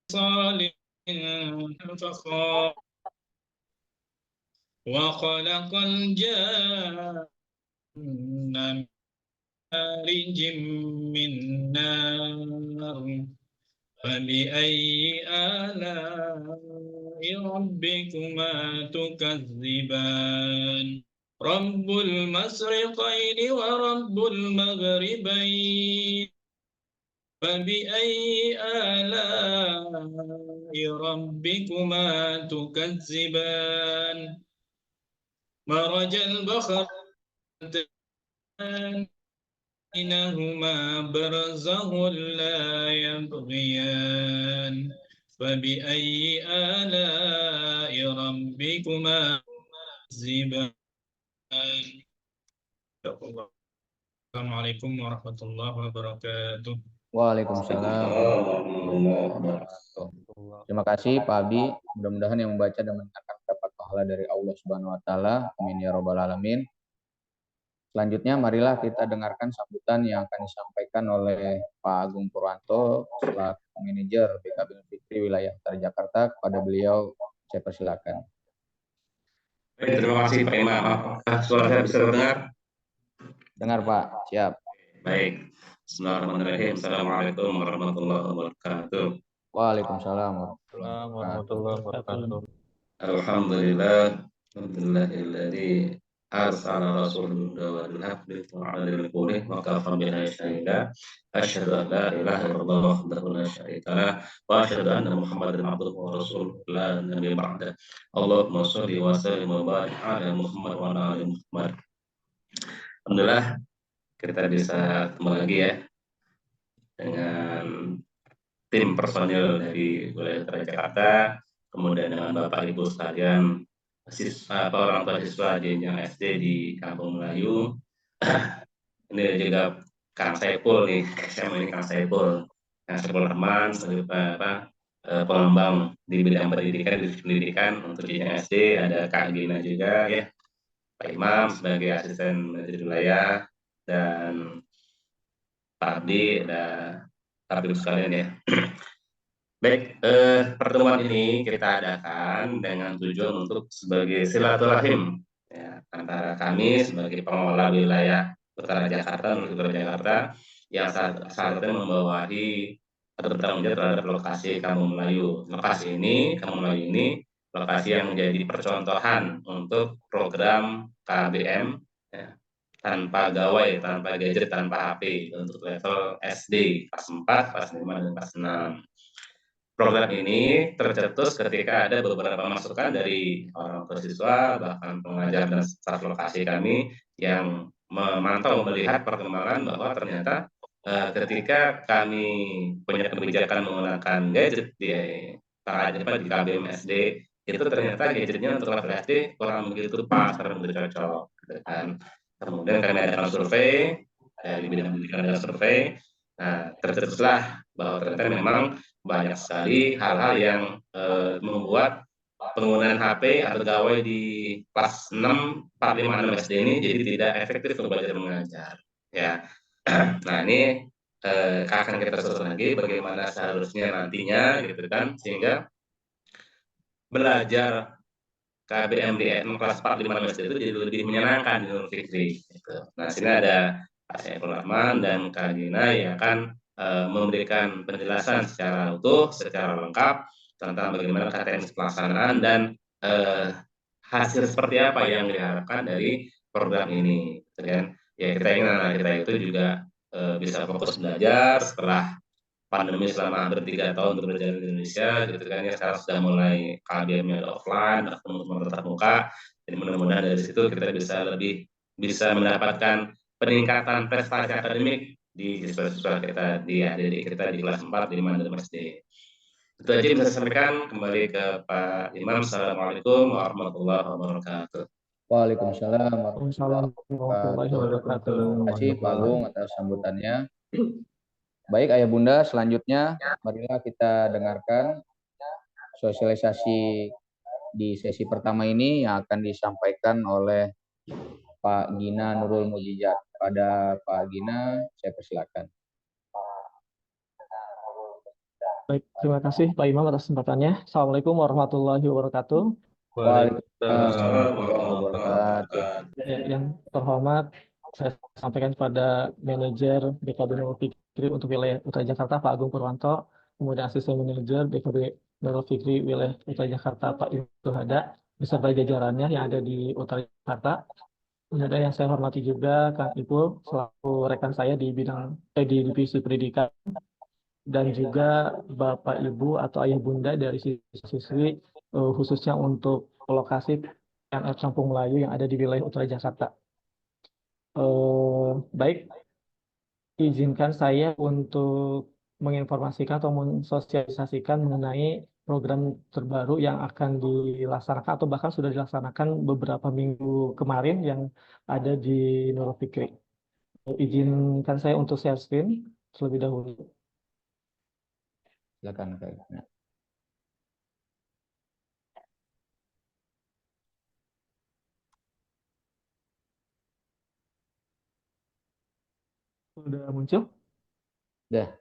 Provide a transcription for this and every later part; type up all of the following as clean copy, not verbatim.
صالح فخار وخلق الجن من مارج من نار فبأي آلاء ربكما تكذبان رب المشرقين ورب المغربين فبأي آلاء ربكما تكذبان مرج البحرين بينهما برزخ لا يبغيان فبأي آلاء ربكما تكذبان Assalamualaikum warahmatullahi wabarakatuh. Waalaikumsalam warahmatullahi wabarakatuh. Terima kasih Pak Abi. Mudah-mudahan yang membaca dan mendengarkan dapat pahala dari Allah Subhanahu wa taala. Amin ya rabbal alamin. Selanjutnya marilah kita dengarkan sambutan yang akan disampaikan oleh Pak Agung Purwanto selaku manajer BKB Fikri wilayah Utara Jakarta. Kepada beliau saya persilakan. Baik, terima kasih Pak Imam. Apakah suara saya bisa terdengar? Dengar Pak, siap. Baik. Bismillahirrahmanirrahim. Assalamualaikum warahmatullahi wabarakatuh. Waalaikumsalam warahmatullahi wabarakatuh. Alhamdulillah. Alhamdulillahilladzi arsala rasulahu bil haqqi wa 'ala al-qur'ani wa kafa billahi shahida. Asyhadu an la ilaha illallah wahdahu la syarika lah wa asyhadu anna Muhammadan abduhu wa rasuluhu la nabiyya ba'da. Allahumma shalli wa sallim wa barik 'ala Muhammad wa 'ala ali Muhammad. Alhamdulillah kita bisa ketemu lagi ya dengan tim personil dari wilayah Utara Jakarta, kemudian dengan Bapak Ibu sekalian, siswa, orang tua siswa di jenjang SD di Kampung Melayu. Ini juga Kang Saiful nih, SMA ini Kang Saiful Rahman sebagai pengembang di bidang pendidikan untuk jenjang SD, ada Kak Gina juga ya, Pak Imam sebagai asisten manajer wilayah, dan Pak Abdi, dan Bapak Ibu sekalian ya. Baik, pertemuan ini kita adakan dengan tujuan untuk sebagai silaturahim ya, antara kami sebagai pengelola wilayah Utara Jakarta menuju Utara Jakarta yang saat ini membawahi atau bertanggung jawab terhadap lokasi Kampung Melayu. Kampung Melayu ini lokasi yang menjadi percontohan untuk program KBM ya, tanpa gawai, tanpa gadget, tanpa HP untuk level SD kelas 4, kelas 5, dan kelas 6. Program ini tercetus ketika ada beberapa masukan dari orang tua siswa, bahkan pengajar dan staf lokasi kami yang memantau melihat perkembangan bahwa ternyata ketika kami punya kebijakan menggunakan gadget di KBM SD, itu ternyata gadgetnya untuk level SD kurang begitu pas, kurang begitu cocok. Dan kemudian kami adakan survei, di bidang pendidikan ada survei, nah tercetuslah bahwa ternyata memang banyak sekali hal-hal yang membuat penggunaan HP atau gawai di kelas 6, 4, 5, 6 SD ini jadi tidak efektif untuk belajar mengajar. Ya, nah ini akan kita susun lagi bagaimana seharusnya nantinya, gitu kan, sehingga belajar KBM di kelas 4, 5, 6 SD itu jadi lebih menyenangkan di Nurul Fikri. Gitu. Nah, sini ada Pak Saiful Rahman dan Kak Gina yang akan memberikan penjelasan secara utuh, secara lengkap tentang bagaimana teknis pelaksanaan dan hasil seperti apa yang diharapkan dari program ini. Dan ya kita ingin anak kita itu juga bisa fokus belajar setelah pandemi selama hampir 3 tahun berjalan di Indonesia, gitu kan ya, sekarang sudah mulai KBM offline, teman-teman tatap muka. Jadi mudah-mudahan dari situ kita bisa mendapatkan peningkatan prestasi akademik di siswa-siswa kita, di adik-adik kita di kelas 4, 5, dan SD. Itu aja yang bisa saya sampaikan. Kembali ke Pak Imam. Assalamualaikum warahmatullahi wabarakatuh. Waalaikumsalam warahmatullahi wabarakatuh. Terima kasih Pak Agung atas sambutannya. Baik Ayah Bunda, selanjutnya marilah kita dengarkan sosialisasi di sesi pertama ini yang akan disampaikan oleh Pak Gina Nurul Mujijat. Pada Pak Gina, saya persilakan. Baik, terima kasih Pak Imam atas kesempatannya. Assalamualaikum warahmatullahi wabarakatuh. Waalaikumsalam Waalaikumsalam warahmatullahi warahmatullahi wabarakatuh. wabarakatuh. Ya, yang terhormat, saya sampaikan kepada manajer BKB Nurul Fikri untuk wilayah Utara Jakarta, Pak Agung Purwanto, kemudian asisten manajer BKB Nurul Fikri wilayah Utara Jakarta, Pak Ibnu Hada, beserta jajarannya yang ada di Utara Jakarta. Kemudian yang saya hormati juga Kang Ibu, selaku rekan saya di bidang di divisi pendidikan, dan juga Bapak Ibu atau Ayah Bunda dari siswi khususnya untuk lokasi PNR Kampung Melayu yang ada di wilayah Utara Jakarta. Baik, izinkan saya untuk menginformasikan atau mensosialisasikan mengenai program terbaru yang akan dilaksanakan atau bahkan sudah dilaksanakan beberapa minggu kemarin yang ada di Nurul Fikri. Izinkan saya untuk share screen terlebih dahulu. Silakan Kak. Ya. Sudah muncul? Dah.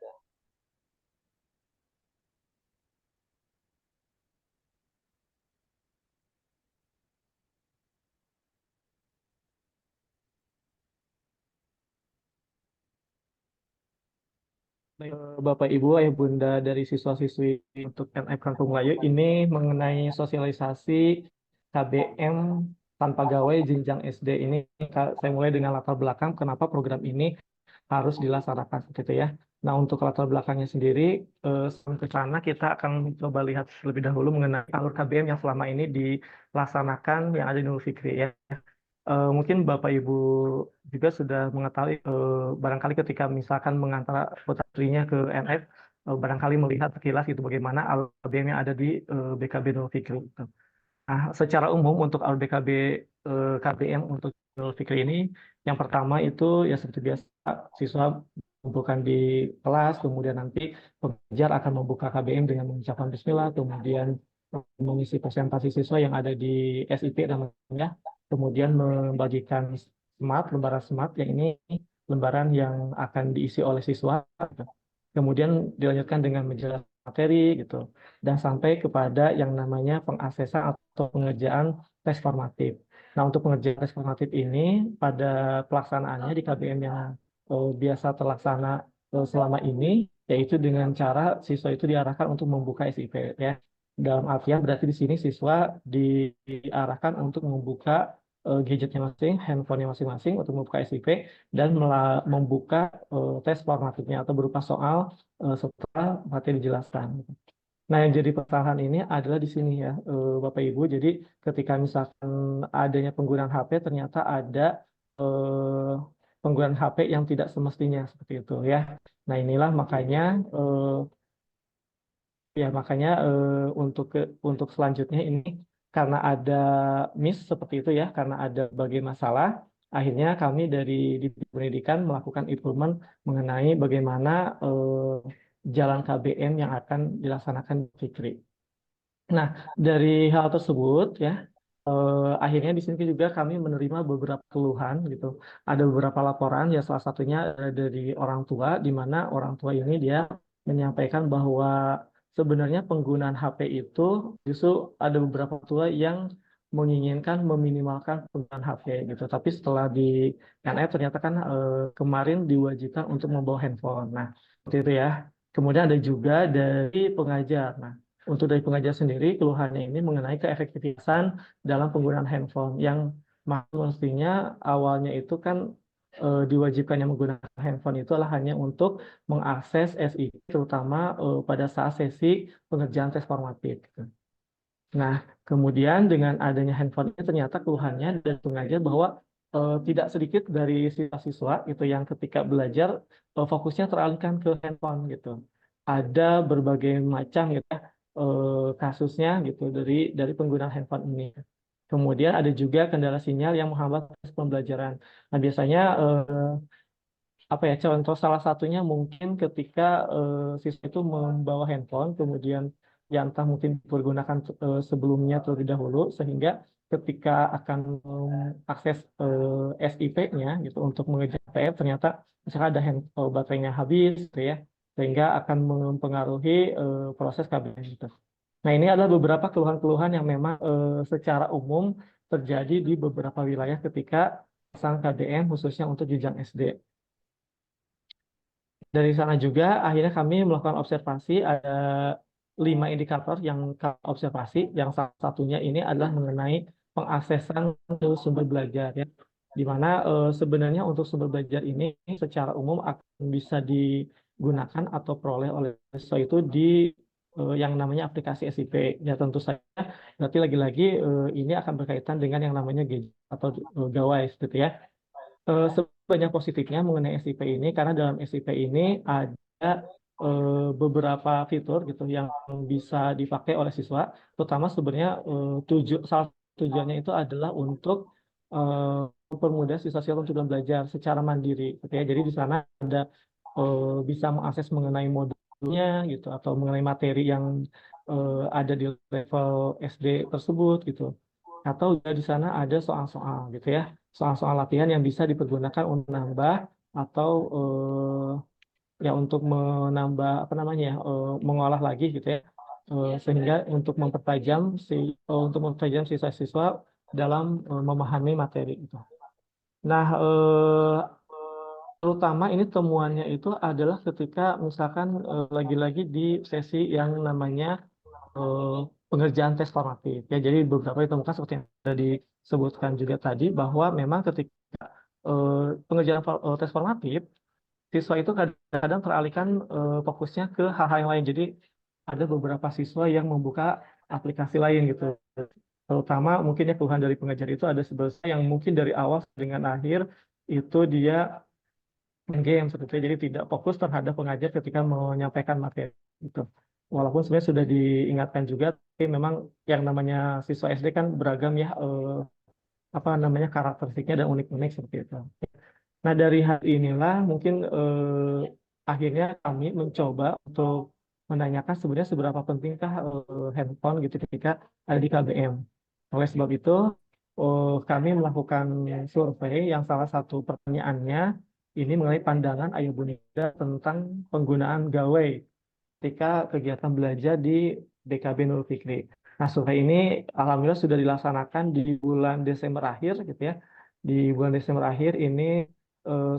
Baik, Bapak Ibu, Ayah Bunda dari siswa-siswi untuk NF Kampung Melayu ini mengenai sosialisasi KBM tanpa gawai jenjang SD ini. Saya mulai dengan latar belakang kenapa program ini harus dilaksanakan gitu ya. Nah, untuk latar belakangnya sendiri, sebelum ke sana kita akan coba lihat terlebih dahulu mengenai alur KBM yang selama ini dilaksanakan yang ada di Nurul Fikri ya. Mungkin Bapak Ibu juga sudah mengetahui barangkali ketika misalkan mengantar putrinya ke NF, barangkali melihat sekilas itu bagaimana alur KBM yang ada di BKB Nurul Fikri. Gitu. Nah, secara umum untuk alur BKB KBM untuk Nurul Fikri ini, yang pertama itu ya seperti biasa siswa mengumpulkan di kelas, kemudian nanti pengajar akan membuka KBM dengan mengucapkan Bismillah, kemudian mengisi presentasi siswa yang ada di SIP namanya, kemudian membagikan smart, lembaran smart yang ini lembaran yang akan diisi oleh siswa, kemudian dilanjutkan dengan menjelaskan materi gitu, dan sampai kepada yang namanya pengaksesan atau pengerjaan tes formatif. Nah, untuk pengerjaan tes formatif ini pada pelaksanaannya di KBM yang biasa terlaksana selama ini, yaitu dengan cara siswa itu diarahkan untuk membuka SIP ya. Dalam artian berarti di sini siswa diarahkan untuk membuka gadgetnya masing, handphonenya masing-masing untuk membuka SIP dan membuka tes formatifnya atau berupa soal setelah materi dijelaskan. Nah, yang jadi permasalahan ini adalah di sini ya, Bapak Ibu. Jadi ketika misalkan adanya penggunaan HP, ternyata ada eh, penggunaan HP yang tidak semestinya seperti itu ya. Nah, inilah makanya untuk selanjutnya ini karena ada miss seperti itu ya, karena ada berbagai masalah, akhirnya kami dari Divisi Pendidikan melakukan improvement mengenai bagaimana jalan KBM yang akan dilaksanakan di Fikri. Nah, dari hal tersebut ya, akhirnya di sini juga kami menerima beberapa keluhan gitu. Ada beberapa laporan ya, salah satunya dari orang tua, di mana orang tua ini dia menyampaikan bahwa sebenarnya penggunaan HP itu justru ada beberapa tua yang menginginkan meminimalkan penggunaan HP gitu. Tapi setelah di NF ternyata kan kemarin diwajibkan untuk membawa handphone. Nah, seperti itu ya. Kemudian ada juga dari pengajar. Nah, untuk dari pengajar sendiri, keluhannya ini mengenai keefektifan dalam penggunaan handphone yang mestinya awalnya itu kan diwajibkannya menggunakan handphone itu adalah hanya untuk mengakses SI, terutama pada saat sesi pengerjaan tes formatif. Gitu. Nah, kemudian dengan adanya handphone ini ternyata keluhannya dari pengajar bahwa tidak sedikit dari siswa-siswa itu yang ketika belajar fokusnya teralihkan ke handphone gitu. Ada berbagai macam gitu ya, kasusnya gitu dari penggunaan handphone ini. Kemudian ada juga kendala sinyal yang menghambat proses pembelajaran. Nah, biasanya apa ya contoh salah satunya mungkin ketika siswa itu membawa handphone kemudian yang entah mungkin dipergunakan sebelumnya terlebih dahulu sehingga ketika akan akses SIP-nya gitu untuk mengejar PR ternyata misalnya ada baterainya habis gitu ya sehingga akan mempengaruhi proses KBM itu. Nah, ini adalah beberapa keluhan-keluhan yang memang secara umum terjadi di beberapa wilayah ketika pasang KBM khususnya untuk jenjang SD. Dari sana juga akhirnya kami melakukan observasi, ada 5 indikator yang kami observasi. Yang salah satunya ini adalah mengenai pengaksesan ke sumber belajar ya. Di mana sebenarnya untuk sumber belajar ini secara umum akan bisa digunakan atau peroleh oleh siswa itu di yang namanya aplikasi SIP. Ya tentu saja berarti lagi-lagi ini akan berkaitan dengan yang namanya gadget atau gawai gitu ya. Sebanyak positifnya mengenai SIP ini karena dalam SIP ini ada beberapa fitur gitu yang bisa dipakai oleh siswa, terutama sebenarnya salah satu tujuannya itu adalah untuk mempermudah siswa-siswa untuk belajar secara mandiri gitu ya. Jadi di sana ada bisa mengakses mengenai modulnya gitu atau mengenai materi yang ada di level SD tersebut gitu. Atau juga di sana ada soal-soal gitu ya, soal-soal latihan yang bisa dipergunakan untuk menambah atau ya untuk menambah apa namanya ya, mengolah lagi gitu ya. Sehingga untuk mempertajam siswa-siswa dalam memahami materi itu. Nah, terutama ini temuannya itu adalah ketika misalkan lagi-lagi di sesi yang namanya pengerjaan tes formatif. Ya, jadi beberapa ditemukan seperti yang sudah disebutkan juga tadi bahwa memang ketika pengerjaan tes formatif, siswa itu kadang-kadang teralihkan fokusnya ke hal-hal yang lain. Jadi ada beberapa siswa yang membuka aplikasi lain gitu. Terutama mungkin ya keluhan dari pengajar itu ada sebagian yang mungkin dari awal dengan akhir itu dia main game sebetulnya, jadi tidak fokus terhadap pengajar ketika menyampaikan materi itu. Walaupun sebenarnya sudah diingatkan juga, tapi memang yang namanya siswa SD kan beragam ya, apa namanya karakteristiknya dan unik-unik seperti itu. Nah, dari hal inilah mungkin akhirnya kami mencoba untuk menanyakan sebenarnya seberapa pentingkah handphone gitu ketika ada di KBM. Oleh sebab itu, kami melakukan survei yang salah satu pertanyaannya ini mengenai pandangan Ayah Bunda tentang penggunaan gawai ketika kegiatan belajar di BKB Nurul Fikri. Nah, survei ini alhamdulillah sudah dilaksanakan di bulan Desember akhir gitu ya. Di bulan Desember akhir ini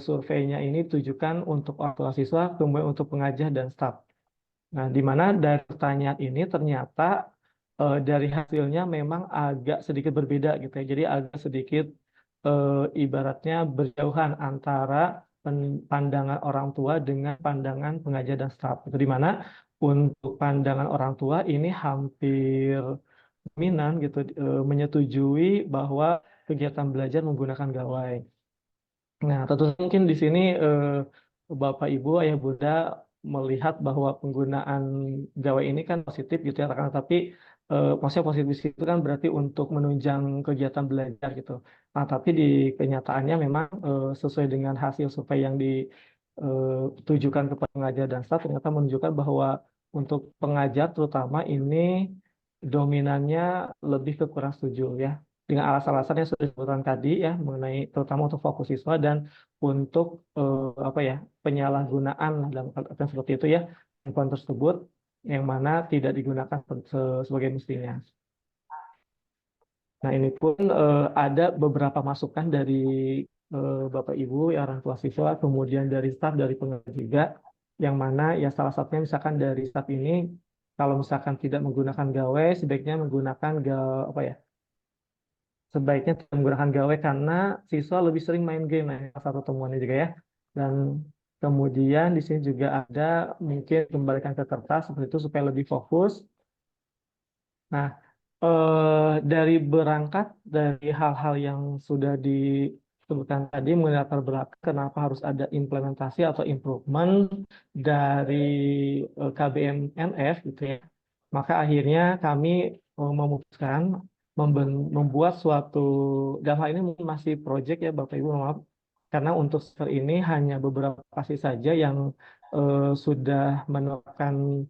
surveinya ini ditujukan untuk orang tua siswa, kemudian untuk pengajar dan staf. Nah, di mana dari pertanyaan ini ternyata dari hasilnya memang agak sedikit berbeda gitu ya. Jadi agak sedikit ibaratnya berjauhan antara pandangan orang tua dengan pandangan pengajar dan staf. Itu di mana untuk pandangan orang tua ini hampir dominan gitu menyetujui bahwa kegiatan belajar menggunakan gawai. Nah, tentu mungkin di sini Bapak Ibu, Ayah Bunda melihat bahwa penggunaan gawai ini kan positif gitu ya, tapi maksudnya positif itu kan berarti untuk menunjang kegiatan belajar gitu. Nah, tapi di kenyataannya memang sesuai dengan hasil survei yang ditujukan kepada pengajar dan staf ternyata menunjukkan bahwa untuk pengajar terutama ini dominannya lebih ke kurang setuju ya dengan alasan-alasan yang sudah disebutkan tadi ya mengenai terutama untuk fokus siswa dan untuk apa ya penyalahgunaan lah dalam artian seperti itu ya handphone tersebut yang mana tidak digunakan sebagai mestinya. Nah, ini pun ada beberapa masukan dari Bapak Ibu ya orang tua siswa kemudian dari staf dari pengajar juga yang mana ya salah satunya misalkan dari staf ini kalau misalkan tidak menggunakan gawai sebaiknya menggunakan apa ya sebaiknya tidak menggunakan gawai karena siswa lebih sering main game. Nah, salah satu temuannya juga ya. Dan kemudian di sini juga ada mungkin kembalikan ke kertas seperti itu supaya lebih fokus. Nah, dari berangkat dari hal-hal yang sudah disebutkan tadi mengenai latar belakang kenapa harus ada implementasi atau improvement dari KBM NF gitu ya. Maka akhirnya kami memutuskan membuat suatu dalam hal ini mungkin masih project ya Bapak Ibu maaf karena untuk semester ini hanya beberapa kasih saja yang sudah menerapkan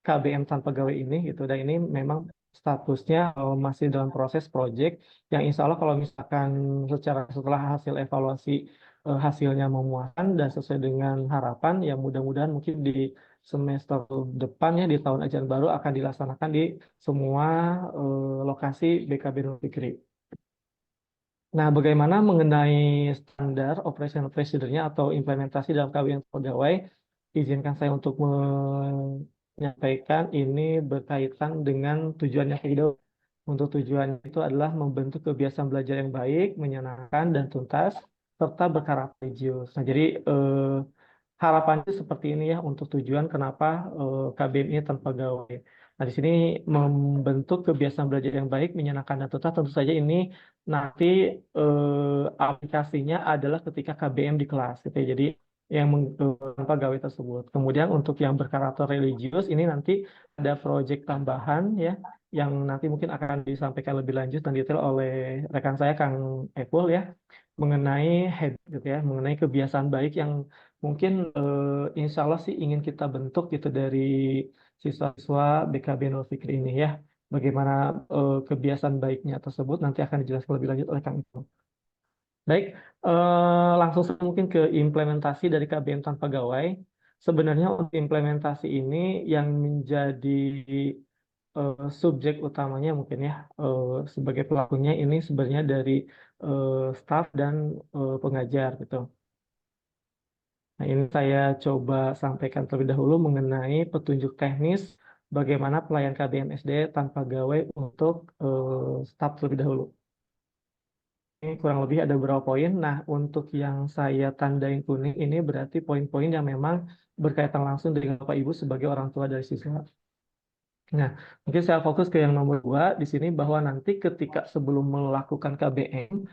KBM tanpa gawe ini gitu dan ini memang statusnya masih dalam proses project yang insya Allah kalau misalkan setelah hasil evaluasi hasilnya memuaskan dan sesuai dengan harapan, ya mudah-mudahan mungkin di semester depan ya di tahun ajaran baru akan dilaksanakan di semua lokasi BKB Nurul Fikri. Nah, bagaimana mengenai standar operational procedure-nya atau implementasi dalam KBM pegawai? Izinkan saya untuk menyampaikan ini berkaitan dengan tujuannya hidup. Untuk tujuan itu adalah membentuk kebiasaan belajar yang baik, menyenangkan dan tuntas, serta berkarakter religius. Nah, jadi harapannya seperti ini ya untuk tujuan kenapa KBM ini tanpa gawai. Nah, di sini membentuk kebiasaan belajar yang baik, menyenangkan dan tuntas, tentu saja ini nanti aplikasinya adalah ketika KBM di kelas gitu ya. Jadi yang tanpa gawai tersebut. Kemudian untuk yang berkarakter religius ini nanti ada proyek tambahan ya yang nanti mungkin akan disampaikan lebih lanjut dan detail oleh rekan saya Kang Epul ya mengenai habit gitu ya, mengenai kebiasaan baik yang mungkin insya Allah sih ingin kita bentuk gitu dari siswa-siswa BKB Nurul Fikri ini ya. Bagaimana kebiasaan baiknya tersebut nanti akan dijelaskan lebih lanjut oleh Kang Ipul. Baik, langsung saja mungkin ke implementasi dari KBM tanpa gawai. Sebenarnya untuk implementasi ini yang menjadi subjek utamanya mungkin ya sebagai pelakunya ini sebenarnya dari staf dan pengajar gitu. Nah, ini saya coba sampaikan terlebih dahulu mengenai petunjuk teknis bagaimana pelayan KBM SD tanpa gawai untuk staf terlebih dahulu. Ini kurang lebih ada beberapa poin. Nah, untuk yang saya tandain kuning ini berarti poin-poin yang memang berkaitan langsung dengan Bapak Ibu sebagai orang tua dari siswa. Nah, mungkin saya fokus ke yang nomor 2 di sini bahwa nanti ketika sebelum melakukan KBM,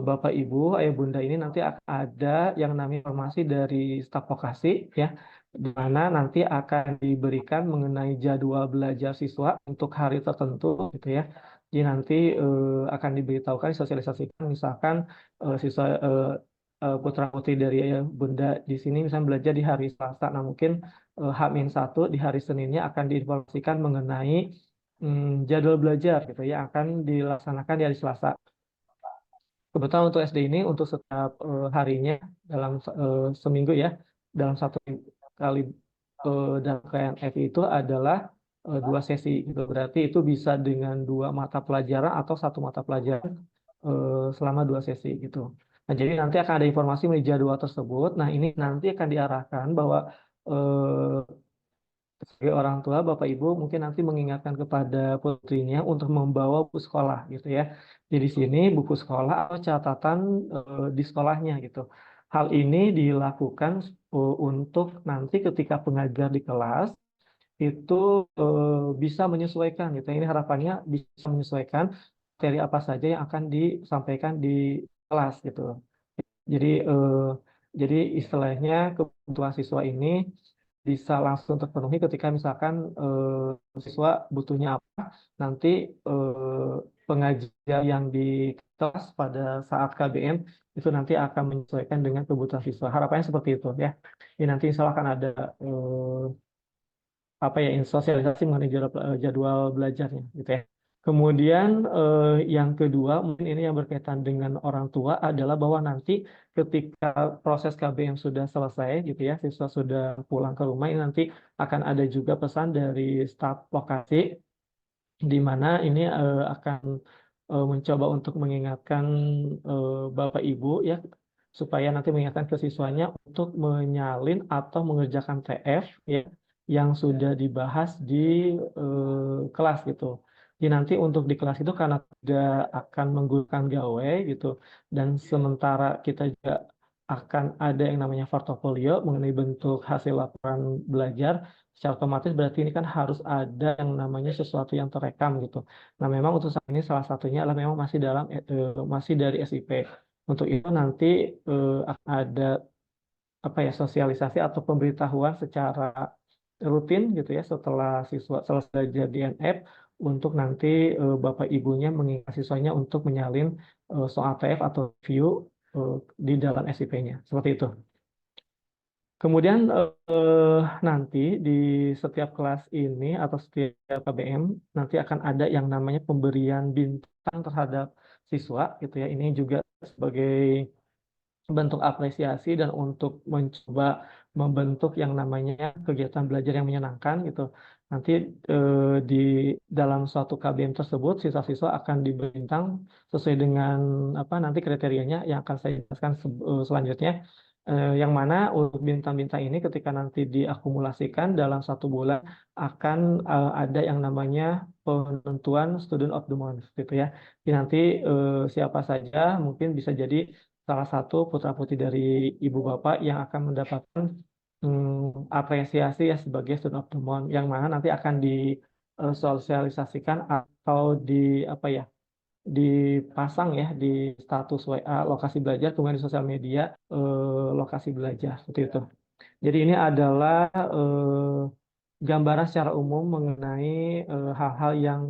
Bapak Ibu, Ayah Bunda ini nanti akan ada yang namanya informasi dari staf vokasi ya, di mana nanti akan diberikan mengenai jadwal belajar siswa untuk hari tertentu gitu ya. Jadi nanti akan diberitahukan, disosialisasikan, misalkan siswa putra-putri dari Ayah Bunda di sini misalnya belajar di hari Selasa. Nah, mungkin H-1 di hari Seninnya akan diinformasikan mengenai jadwal belajar gitu ya akan dilaksanakan di hari Selasa. Kebetulan untuk SD ini untuk setiap harinya dalam seminggu ya dalam satu kali dalam KNF itu adalah 2 sesi gitu. Berarti itu bisa dengan 2 mata pelajaran atau 1 mata pelajaran selama 2 sesi gitu. Nah, jadi nanti akan ada informasi mengenai jadwal tersebut. Nah, ini nanti akan diarahkan bahwa sebagai orang tua, Bapak Ibu mungkin nanti mengingatkan kepada putrinya untuk membawa buku sekolah gitu ya. Jadi di sini buku sekolah atau catatan di sekolahnya gitu. Hal ini dilakukan untuk nanti ketika pengajar di kelas itu bisa menyesuaikan gitu. Ini harapannya bisa menyesuaikan materi apa saja yang akan disampaikan di kelas gitu. Jadi jadi istilahnya kebutuhan siswa ini bisa langsung terpenuhi ketika misalkan siswa butuhnya apa, nanti pengajar yang di kelas pada saat KBM itu nanti akan menyesuaikan dengan kebutuhan siswa. Harapannya seperti itu ya. Ini nanti insya Allah akan ada apa ya sosialisasi mengenai jadwal belajarnya gitu ya. Kemudian yang kedua mungkin ini yang berkaitan dengan orang tua adalah bahwa nanti ketika proses KBM sudah selesai gitu ya, siswa sudah pulang ke rumah ini nanti akan ada juga pesan dari staf lokasi di mana ini akan mencoba untuk mengingatkan Bapak Ibu ya supaya nanti mengingatkan ke siswanya untuk menyalin atau mengerjakan TF ya yang sudah dibahas di kelas gitu. Jadi nanti untuk di kelas itu karena tidak akan menggunakan gawai gitu dan sementara kita juga akan ada yang namanya portofolio mengenai bentuk hasil laporan belajar secara otomatis berarti ini kan harus ada yang namanya sesuatu yang terekam gitu. Nah, memang untuk saat ini salah satunya adalah memang masih dalam masih dari SIP. Untuk itu nanti akan ada apa ya sosialisasi atau pemberitahuan secara rutin gitu ya setelah siswa selesai belajar di NF untuk nanti Bapak Ibunya mengingat siswanya untuk menyalin soal TF atau view di dalam SIP-nya. Seperti itu. Kemudian nanti di setiap kelas ini atau setiap KBM nanti akan ada yang namanya pemberian bintang terhadap siswa gitu ya. Ini juga sebagai bentuk apresiasi dan untuk mencoba membentuk yang namanya kegiatan belajar yang menyenangkan gitu. Nanti di dalam suatu KBM tersebut siswa-siswa akan diberi bintang sesuai dengan apa nanti kriterianya yang akan saya jelaskan selanjutnya. Yang mana untuk bintang-bintang ini ketika nanti diakumulasikan dalam 1 bulan akan ada yang namanya penentuan Student of the Month gitu ya. Jadi nanti siapa saja mungkin bisa jadi salah satu putra-putri dari ibu bapak yang akan mendapatkan apresiasi ya sebagai student of the month yang mana nanti akan disosialisasikan atau di apa ya dipasang ya di status WA lokasi belajar kemudian di sosial media lokasi belajar seperti itu. Jadi ini adalah gambaran secara umum mengenai hal-hal yang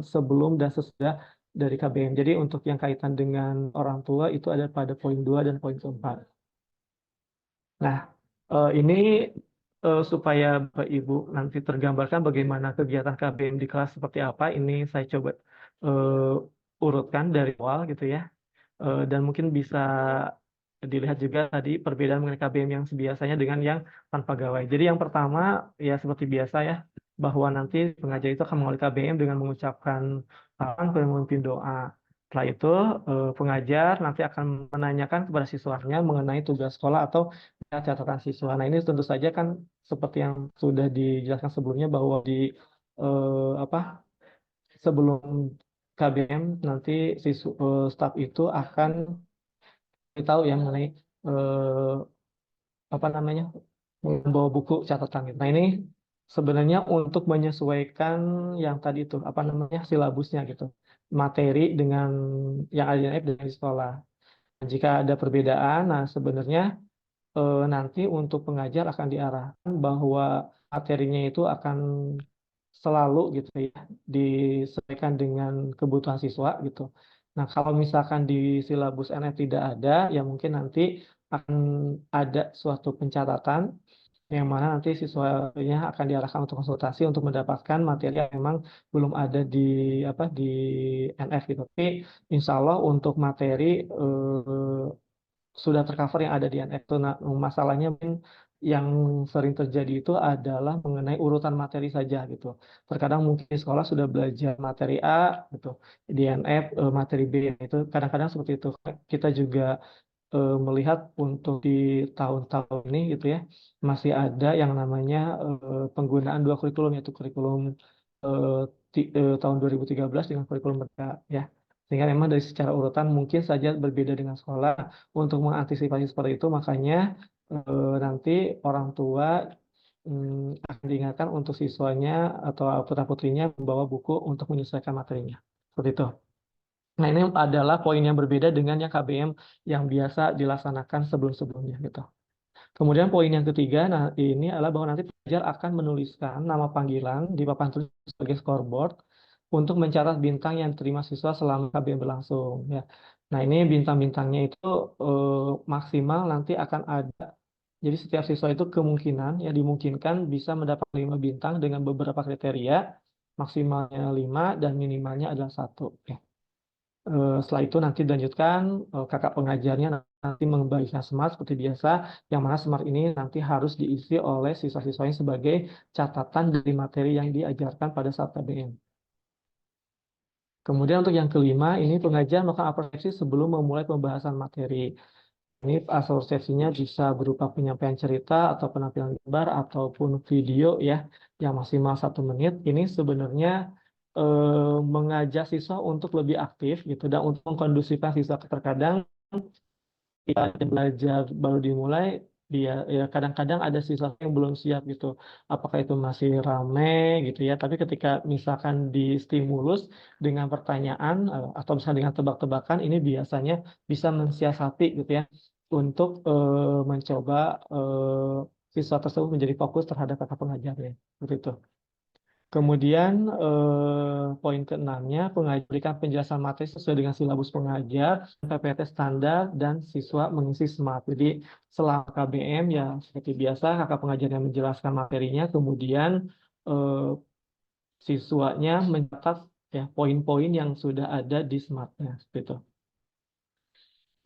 sebelum dan sesudah dari KBM. Jadi untuk yang kaitan dengan orang tua itu ada pada poin 2 dan poin keempat. Nah, ini supaya Bapak Ibu nanti tergambarkan bagaimana kegiatan KBM di kelas seperti apa, ini saya coba urutkan dari awal gitu ya. Dan mungkin bisa dilihat juga tadi perbedaan mengenai KBM yang biasanya dengan yang tanpa gawai. Jadi yang pertama ya seperti biasa ya bahwa nanti pengajar itu akan mengawali KBM dengan mengucapkan salam dan memimpin doa. Setelah itu pengajar nanti akan menanyakan kepada siswanya mengenai tugas sekolah atau catatan siswa. Nah ini tentu saja kan seperti yang sudah dijelaskan sebelumnya bahwa di apa sebelum KBM nanti staf itu akan tahu ya mengenai eh, apa namanya membawa buku catatan gitu. Nah ini sebenarnya untuk menyesuaikan yang tadi itu apa namanya silabusnya gitu, materi dengan yang ada di NF dan di sekolah. Jika ada perbedaan, nah sebenarnya nanti untuk pengajar akan diarahkan bahwa materinya itu akan selalu gitu ya disesuaikan dengan kebutuhan siswa gitu. Nah, kalau misalkan di silabus NF tidak ada, ya mungkin nanti akan ada suatu pencatatan yang mana nanti siswanya akan diarahkan untuk konsultasi untuk mendapatkan materi yang memang belum ada di apa di NF gitu. Tapi insya Allah untuk materi sudah tercover yang ada di NF itu. Nah, masalahnya mungkin yang sering terjadi itu adalah mengenai urutan materi saja gitu. Terkadang mungkin di sekolah sudah belajar materi A gitu, di NF materi B itu kadang-kadang seperti itu. Kita juga melihat untuk di tahun-tahun ini gitu ya masih ada yang namanya penggunaan 2 kurikulum yaitu kurikulum eh, tahun 2013 dengan kurikulum Merdeka ya. Sehingga memang dari secara urutan mungkin saja berbeda dengan sekolah. Untuk mengantisipasi seperti itu, makanya nanti orang tua akan diingatkan untuk siswanya atau putra-putrinya membawa buku untuk menyesuaikan materinya. Seperti itu. Nah, ini adalah poin yang berbeda dengan yang KBM yang biasa dilaksanakan sebelum-sebelumnya gitu. Kemudian poin yang ketiga, nah ini adalah bahwa nanti pelajar akan menuliskan nama panggilan di papan tulis sebagai scoreboard untuk mencatat bintang yang diterima siswa selama KBM berlangsung ya. Nah, ini bintang-bintangnya itu maksimal nanti akan ada. Jadi setiap siswa itu kemungkinan ya dimungkinkan bisa mendapat 5 bintang dengan beberapa kriteria, maksimalnya 5 dan minimalnya adalah 1 ya. Setelah itu nanti dilanjutkan kakak pengajarnya nanti membagikan smart seperti biasa, yang mana smart ini nanti harus diisi oleh siswa-siswanya sebagai catatan dari materi yang diajarkan pada saat KBM. Kemudian untuk yang kelima, ini pengajar melakukan apresiasi sebelum memulai pembahasan materi. Ini asosiasinya bisa berupa penyampaian cerita atau penampilan gambar ataupun video ya yang maksimal 1 menit. Ini sebenarnya mengajak siswa untuk lebih aktif gitu dan untuk mengkondusifkan siswa. Terkadang ya, belajar baru dimulai dia ya kadang-kadang ada siswa yang belum siap gitu. Apakah itu masih rame gitu ya. Tapi ketika misalkan di stimulus dengan pertanyaan atau misalnya dengan tebak-tebakan ini biasanya bisa mensiasati gitu ya untuk mencoba siswa tersebut menjadi fokus terhadap kakak pengajarnya. Seperti itu. Kemudian poin keenamnya pengajar berikan penjelasan materi sesuai dengan silabus pengajar, PPT standar, dan siswa mengisi SMART. Jadi selama KBM ya seperti biasa kakak pengajar yang menjelaskan materinya, kemudian eh, siswanya mencatat ya poin-poin yang sudah ada di SMART-nya. Seperti itu.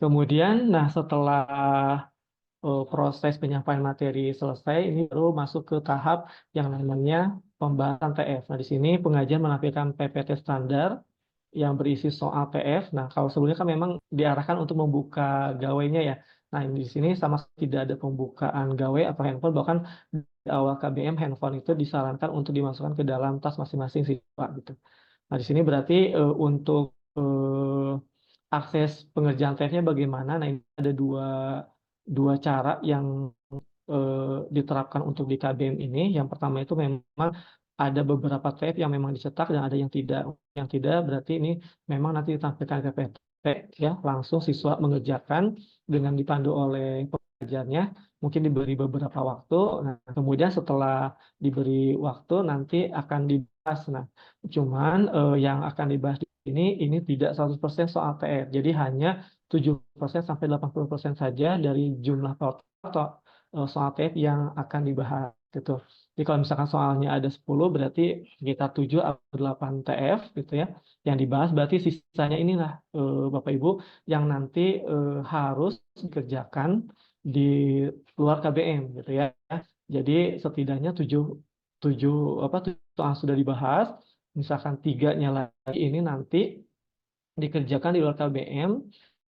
Kemudian, nah setelah proses penyampaian materi selesai, ini baru masuk ke tahap yang namanya pembahasan TF. Nah, di sini pengajar menampilkan PPT standar yang berisi soal TF. Nah, kalau sebelumnya kan memang diarahkan untuk membuka gawainya ya. Nah, di sini sama sekali tidak ada pembukaan gawai atau handphone, bahkan di awal KBM handphone itu disarankan untuk dimasukkan ke dalam tas masing-masing siswa gitu. Nah, di sini berarti untuk akses pengerjaan TF-nya bagaimana? Nah, ini ada dua cara yang diterapkan untuk di KBM ini. Yang pertama itu memang ada beberapa TF yang memang dicetak dan ada yang tidak. Yang tidak berarti ini memang nanti ditampilkan ke PPT ya, langsung siswa mengerjakan dengan dipandu oleh pengajarnya, mungkin diberi beberapa waktu. Nah, kemudian setelah diberi waktu nanti akan dibahas. Nah, cuman yang akan dibahas di ini tidak 100% soal TF. Jadi hanya 70% sampai 80% saja dari jumlah total soal TF yang akan dibahas gitu. Jadi kalau misalkan soalnya ada 10 berarti kita 7 atau 8 TF gitu ya yang dibahas, berarti sisanya inilah Bapak Ibu yang nanti harus dikerjakan di luar KBM gitu ya. Jadi setidaknya 7 soal sudah dibahas, misalkan 3-nya lagi ini nanti dikerjakan di luar KBM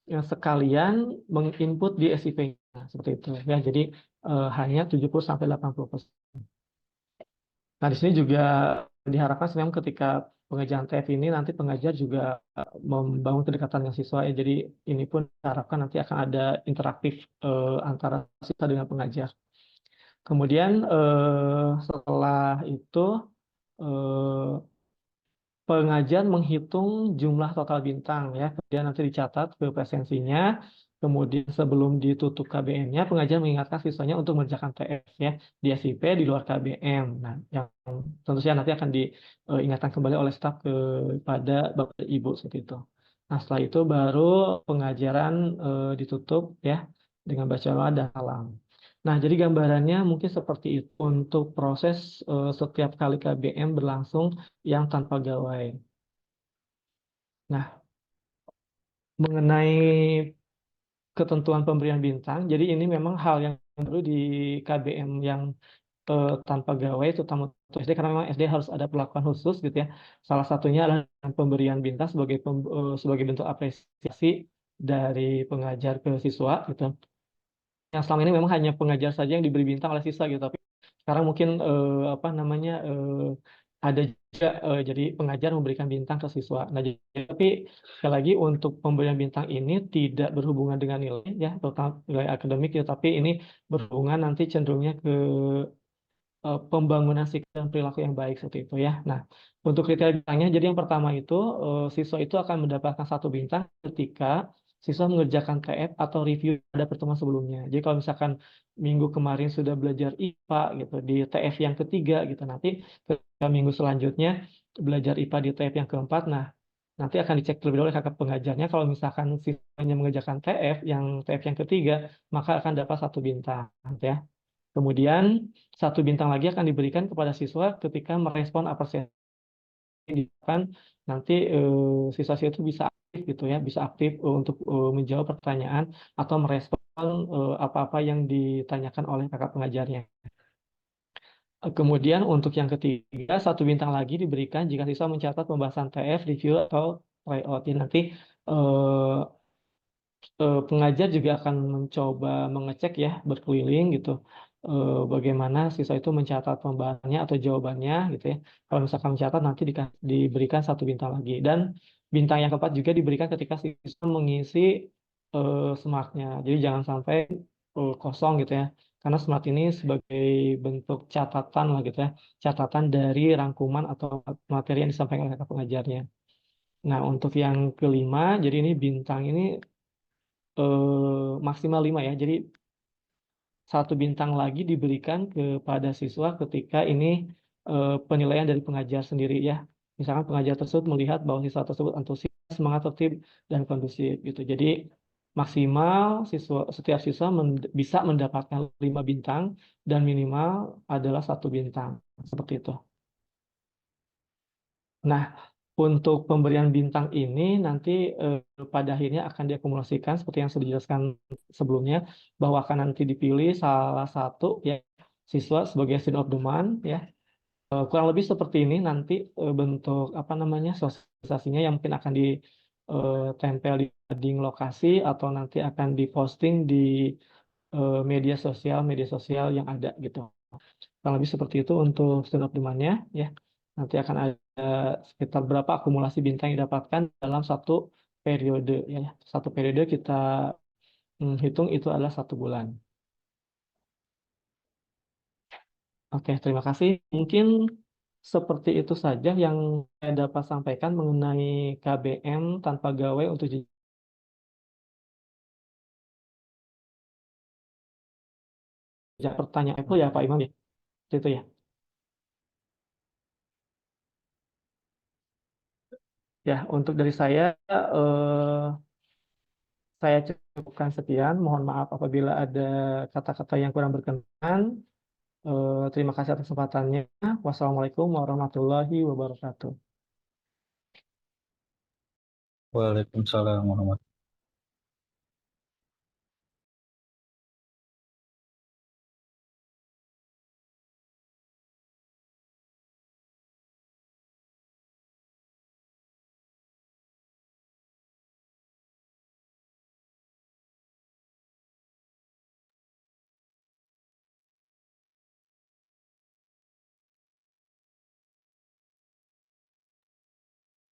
yang sekalian menginput di SIP-nya seperti itu ya. Jadi hanya 70 sampai 80%. Nah, di sini juga diharapkan memang ketika pengerjaan TF ini nanti pengajar juga membangun kedekatan dengan siswa ya. Jadi ini pun diharapkan nanti akan ada interaktif antara siswa dengan pengajar. Kemudian setelah itu eh, pengajar menghitung jumlah total bintang ya, kemudian nanti dicatat ke presensinya. Kemudian sebelum ditutup KBM-nya, pengajar mengingatkan siswanya untuk mengerjakan TF ya di SIP di luar KBM. Nah, yang tentu saja nanti akan diingatkan kembali oleh staf kepada Bapak Ibu seperti itu. Nah, setelah itu baru pengajaran ditutup ya dengan baca doa dan salam. Nah, jadi gambarannya mungkin seperti itu untuk proses setiap kali KBM berlangsung yang tanpa gawai. Nah, mengenai ketentuan pemberian bintang, jadi ini memang hal yang baru di KBM yang tanpa gawai, terutama untuk SD, karena memang SD harus ada perlakuan khusus gitu ya. Salah satunya adalah pemberian bintang sebagai bentuk apresiasi dari pengajar ke siswa gitu. Yang selama ini memang hanya pengajar saja yang diberi bintang oleh siswa gitu, tapi sekarang mungkin apa namanya ada juga jadi pengajar memberikan bintang ke siswa. Nah, tapi sekali lagi untuk pemberian bintang ini tidak berhubungan dengan nilai ya, terutama nilai akademik ya, tapi ini berhubungan nanti cenderungnya ke pembangunan sikap dan perilaku yang baik seperti itu ya. Nah, untuk kriteria bintangnya, jadi yang pertama itu siswa itu akan mendapatkan 1 bintang ketika siswa mengerjakan TF atau review pada pertemuan sebelumnya. Jadi kalau misalkan minggu kemarin sudah belajar IPA gitu di TF yang ketiga gitu, nanti ketika minggu selanjutnya belajar IPA di TF yang keempat, nah nanti akan dicek terlebih dahulu oleh kakak pengajarnya. Kalau misalkan siswanya mengerjakan TF yang ketiga, maka akan dapat 1 bintang ya. Kemudian 1 bintang lagi akan diberikan kepada siswa ketika merespon apresiasi kan, nanti siswa-siswa itu bisa aktif gitu ya, bisa aktif untuk menjawab pertanyaan atau merespon apa-apa yang ditanyakan oleh kakak pengajarnya. Kemudian untuk yang ketiga, 1 bintang lagi diberikan jika siswa mencatat pembahasan TF, review atau tryout. Jadi nanti eh, pengajar juga akan mencoba mengecek ya berkeliling gitu bagaimana siswa itu mencatat pembahasannya atau jawabannya gitu ya. Kalau misalkan mencatat nanti diberikan 1 bintang lagi, dan bintang yang keempat juga diberikan ketika siswa mengisi Smart-nya. Jadi jangan sampai kosong gitu ya. Karena Smart ini sebagai bentuk catatan lah gitu ya. Catatan dari rangkuman atau materi yang disampaikan oleh pengajarnya. Nah, untuk yang kelima, jadi ini bintang ini maksimal 5 ya. Jadi 1 bintang lagi diberikan kepada siswa ketika ini penilaian dari pengajar sendiri ya. Misalkan pengajar tersebut melihat bahwa siswa tersebut antusias, semangat, tertib, dan kondusif gitu. Jadi maksimal setiap siswa bisa mendapatkan 5 bintang dan minimal adalah 1 bintang seperti itu. Nah, Untuk pemberian bintang ini nanti pada akhirnya akan diakumulasikan seperti yang sudah dijelaskan sebelumnya, bahwa akan nanti dipilih salah satu ya siswa sebagai student of the month ya. Kurang lebih seperti ini nanti bentuk apa namanya sosialisasinya, yang mungkin akan ditempel di dinding lokasi atau nanti akan diposting di media sosial yang ada gitu. Kurang lebih seperti itu untuk student of the month-nya ya. Nanti akan ada sekitar berapa akumulasi bintang yang didapatkan dalam satu periode ya. Satu periode kita hitung itu adalah 1 bulan. Oke, terima kasih. Mungkin seperti itu saja yang saya dapat sampaikan mengenai KBM tanpa gawai untuk jejak pertanyaan itu ya Pak Imam ya. Itu ya. Ya, untuk dari saya cukupkan sekian. Mohon maaf apabila ada kata-kata yang kurang berkenan. Terima kasih atas kesempatannya. Wassalamualaikum warahmatullahi wabarakatuh. Waalaikumsalam warahmatullahi.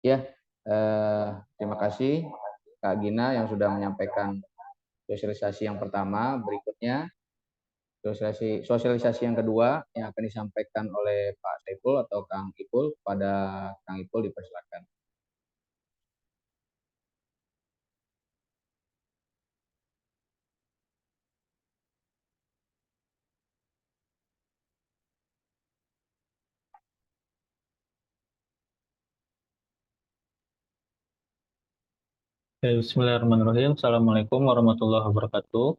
Ya, terima kasih Kak Gina yang sudah menyampaikan sosialisasi yang pertama. Berikutnya sosialisasi yang kedua yang akan disampaikan oleh Pak Saiful atau Kang Ipul. Pada Kang Ipul dipersilakan. Bismillahirrahmanirrahim. Assalamualaikum warahmatullahi wabarakatuh.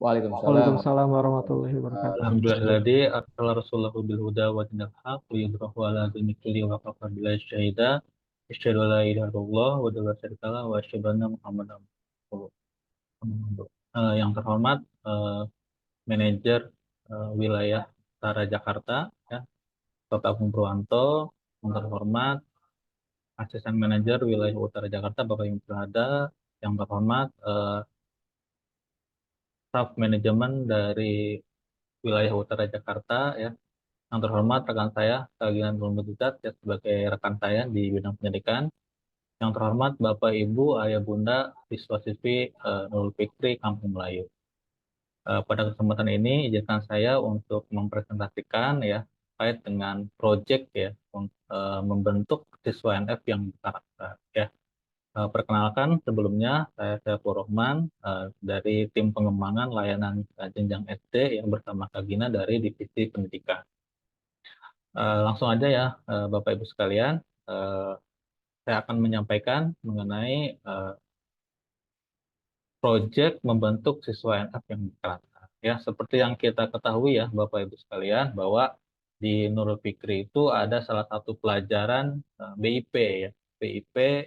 Waalaikumsalam. Waalaikumsalam warahmatullahi wabarakatuh. Alhamdulillahilladzi arsala rasulahu bil huda wa dinil haq wa yudrahu ala dini kulli wa kafa billahi syahida. Asyhadu an la ilaha illallah wa la syarika lah wa asyhadu anna Muhammadan rasulullah. Yang terhormat manajer wilayah Utara Jakarta ya, Bapak Agung Purwanto. Yang terhormat asisten manajer wilayah Utara Jakarta Bapak yang berada. Yang terhormat staf manajemen dari wilayah Utara Jakarta ya. Yang terhormat rekan saya Kagian Bulmudidat ya, sebagai rekan saya di bidang pendidikan. Yang terhormat Bapak Ibu Ayah Bunda siswa-siswi Nurul Fikri Kampung Melayu. Pada kesempatan ini izinkan saya untuk mempresentasikan ya terkait dengan proyek ya membentuk siswa NF yang berkarakter ya. Perkenalkan sebelumnya saya Saiful Rohman dari tim pengembangan layanan jenjang SD yang bersama Kak Gina dari Divisi Pendidikan. Langsung aja ya Bapak Ibu sekalian, saya akan menyampaikan mengenai proyek membentuk siswa NF yang berkarakter. Ya, seperti yang kita ketahui ya Bapak Ibu sekalian, bahwa di Nurul Fikri itu ada salah satu pelajaran BIP ya, BIP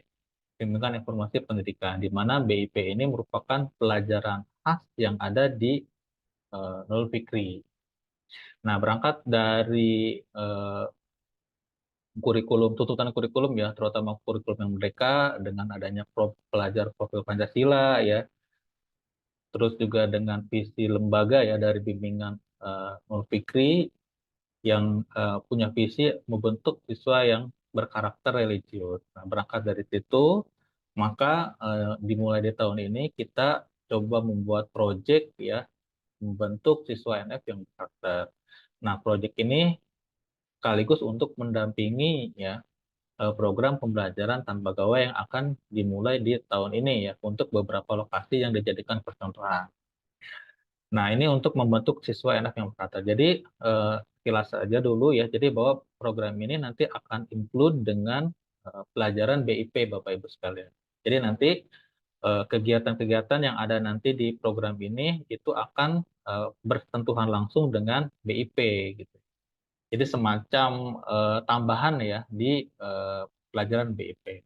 Bimbingan Informasi Pendidikan, di mana BIP ini merupakan pelajaran khas yang ada di Nurul Fikri. Nah, berangkat dari tuntutan kurikulum ya, terutama kurikulum yang mereka dengan adanya pelajar profil Pancasila ya, terus juga dengan visi lembaga ya dari bimbingan Nurul Fikri yang punya visi membentuk siswa yang berkarakter religius. Nah, berangkat dari situ, maka dimulai di tahun ini kita coba membuat proyek ya membentuk siswa NF yang berkarakter. Nah, proyek ini sekaligus untuk mendampingi ya program pembelajaran tanpa gawai yang akan dimulai di tahun ini ya untuk beberapa lokasi yang dijadikan percontohan. Nah, ini untuk membentuk siswa NF yang berkarakter. Jadi sekilas saja dulu ya. Jadi bahwa program ini nanti akan include dengan pelajaran BIP Bapak Ibu sekalian. Jadi nanti kegiatan-kegiatan yang ada nanti di program ini itu akan bersentuhan langsung dengan BIP gitu. Jadi semacam tambahan ya di pelajaran BIP.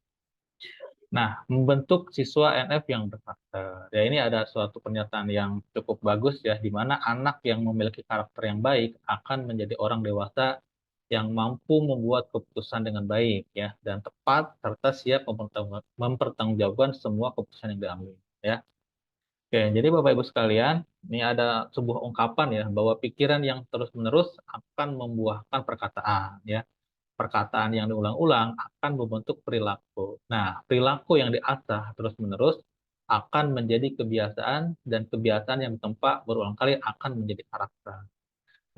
Nah, membentuk siswa NF yang berkarakter. Ya, ini ada suatu pernyataan yang cukup bagus ya, di mana anak yang memiliki karakter yang baik akan menjadi orang dewasa yang mampu membuat keputusan dengan baik ya dan tepat serta siap mempertanggungjawabkan semua keputusan yang diambil ya. Oke, jadi Bapak Ibu sekalian, ini ada sebuah ungkapan ya bahwa pikiran yang terus-menerus akan membuahkan perkataan ya. Perkataan yang diulang-ulang akan membentuk perilaku. Nah, perilaku yang diasah terus-menerus akan menjadi kebiasaan dan kebiasaan yang ditempa berulang kali akan menjadi karakter.